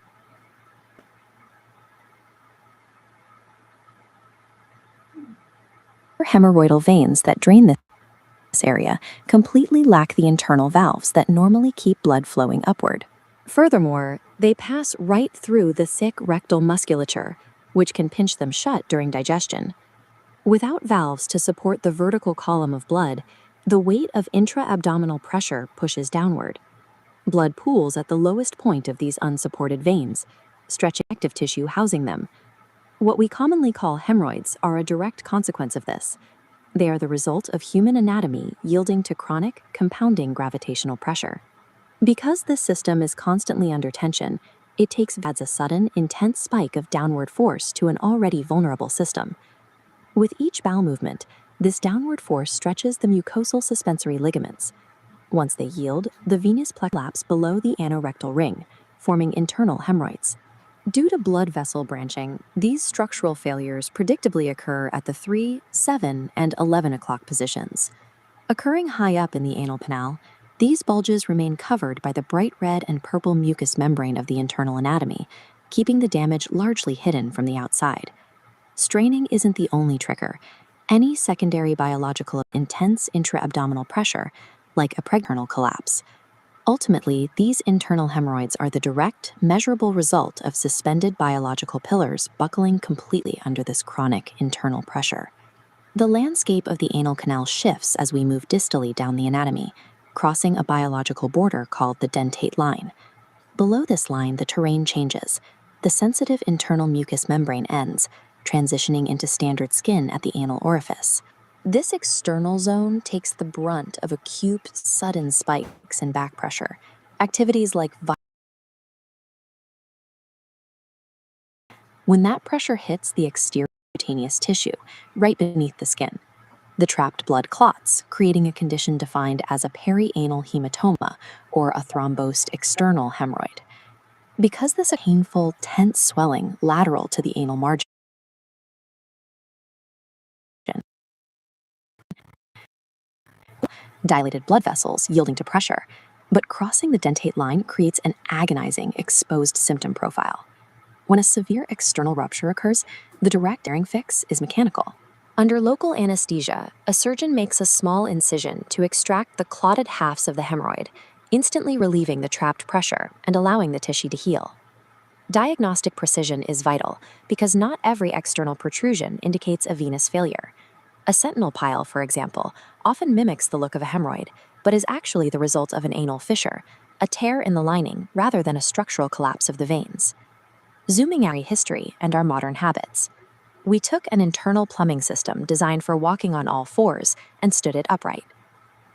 S1: Hemorrhoidal veins that drain this area completely lack the internal valves that normally keep blood flowing upward. Furthermore, they pass right through the thick rectal musculature, which can pinch them shut during digestion. Without valves to support the vertical column of blood, the weight of intra-abdominal pressure pushes downward. Blood pools at the lowest point of these unsupported veins, stretching connective tissue housing them. What we commonly call hemorrhoids are a direct consequence of this. They are the result of human anatomy yielding to chronic, compounding gravitational pressure. Because this system is constantly under tension, it adds a sudden, intense spike of downward force to an already vulnerable system. With each bowel movement, this downward force stretches the mucosal suspensory ligaments. Once they yield, the venous plexus collapse below the anorectal ring, forming internal hemorrhoids. Due to blood vessel branching, these structural failures predictably occur at the 3, 7, and 11 o'clock positions. Occurring high up in the anal canal, these bulges remain covered by the bright red and purple mucous membrane of the internal anatomy, keeping the damage largely hidden from the outside. Straining isn't the only trigger. Any secondary biological intense intra-abdominal pressure, like a pregnant collapse. Ultimately, these internal hemorrhoids are the direct, measurable result of suspended biological pillars buckling completely under this chronic internal pressure. The landscape of the anal canal shifts as we move distally down the anatomy, crossing a biological border called the dentate line. Below this line, the terrain changes. The sensitive internal mucous membrane ends, transitioning into standard skin at the anal orifice. This external zone takes the brunt of acute, sudden spikes in back pressure. Activities like when that pressure hits the exterior cutaneous tissue, right beneath the skin, the trapped blood clots, creating a condition defined as a perianal hematoma or a thrombosed external hemorrhoid. Because this is a painful, tense swelling lateral to the anal margin, dilated blood vessels yielding to pressure,
S5: But crossing the dentate line creates an agonizing, exposed symptom profile. When a severe external rupture occurs, the direct tearing fix is mechanical. Under local anesthesia, a surgeon makes a small incision to extract the clotted halves of the hemorrhoid, instantly relieving the trapped pressure and allowing the tissue to heal. Diagnostic precision is vital because not every external protrusion indicates a venous failure. A sentinel pile, for example, often mimics the look of a hemorrhoid, but is actually the result of an anal fissure, a tear in the lining rather than a structural collapse of the veins. Zooming out history and our modern habits. We took an internal plumbing system designed for walking on all fours and stood it upright.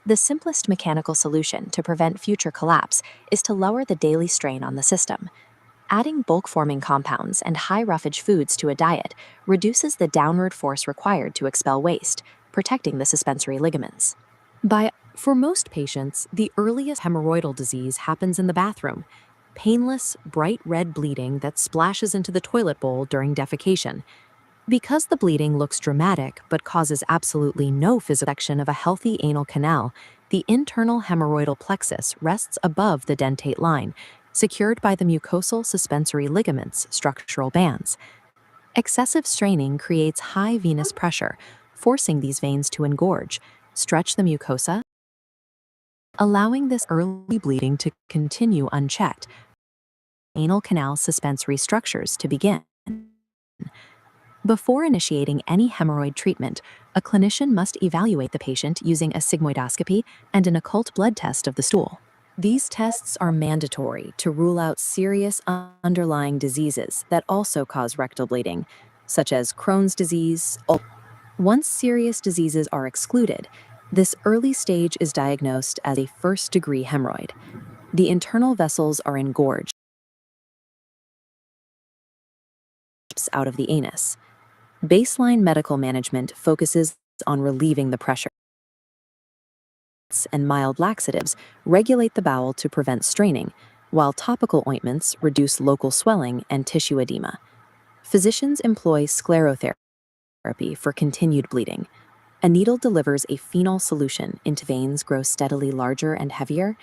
S5: The simplest mechanical solution to prevent future collapse is to lower the daily strain on the system. Adding bulk-forming compounds and high roughage foods to a diet reduces the downward force required to expel waste, protecting the suspensory ligaments. For most patients, the earliest hemorrhoidal disease happens in the bathroom. Painless, bright red bleeding that splashes into the toilet bowl during defecation. Because the bleeding looks dramatic but causes absolutely no physical action of a healthy anal canal, the internal hemorrhoidal plexus rests above the dentate line, secured by the mucosal suspensory ligaments, structural bands. Excessive straining creates high venous pressure, forcing these veins to engorge, stretch the mucosa, allowing this early bleeding to continue unchecked. Anal canal suspensory structures to begin. Before initiating any hemorrhoid treatment, a clinician must evaluate the patient using a sigmoidoscopy and an occult blood test of the stool. These tests are mandatory to rule out serious underlying diseases that also cause rectal bleeding, such as Crohn's disease. Once serious diseases are excluded, this early stage is diagnosed as a first-degree hemorrhoid. The internal vessels are engorged out of the anus. Baseline medical management focuses on relieving the pressure, and mild laxatives regulate the bowel to prevent straining, while topical ointments reduce local swelling and tissue edema. Physicians employ sclerotherapy for continued bleeding. A needle delivers a phenol solution into veins grow steadily larger and heavier,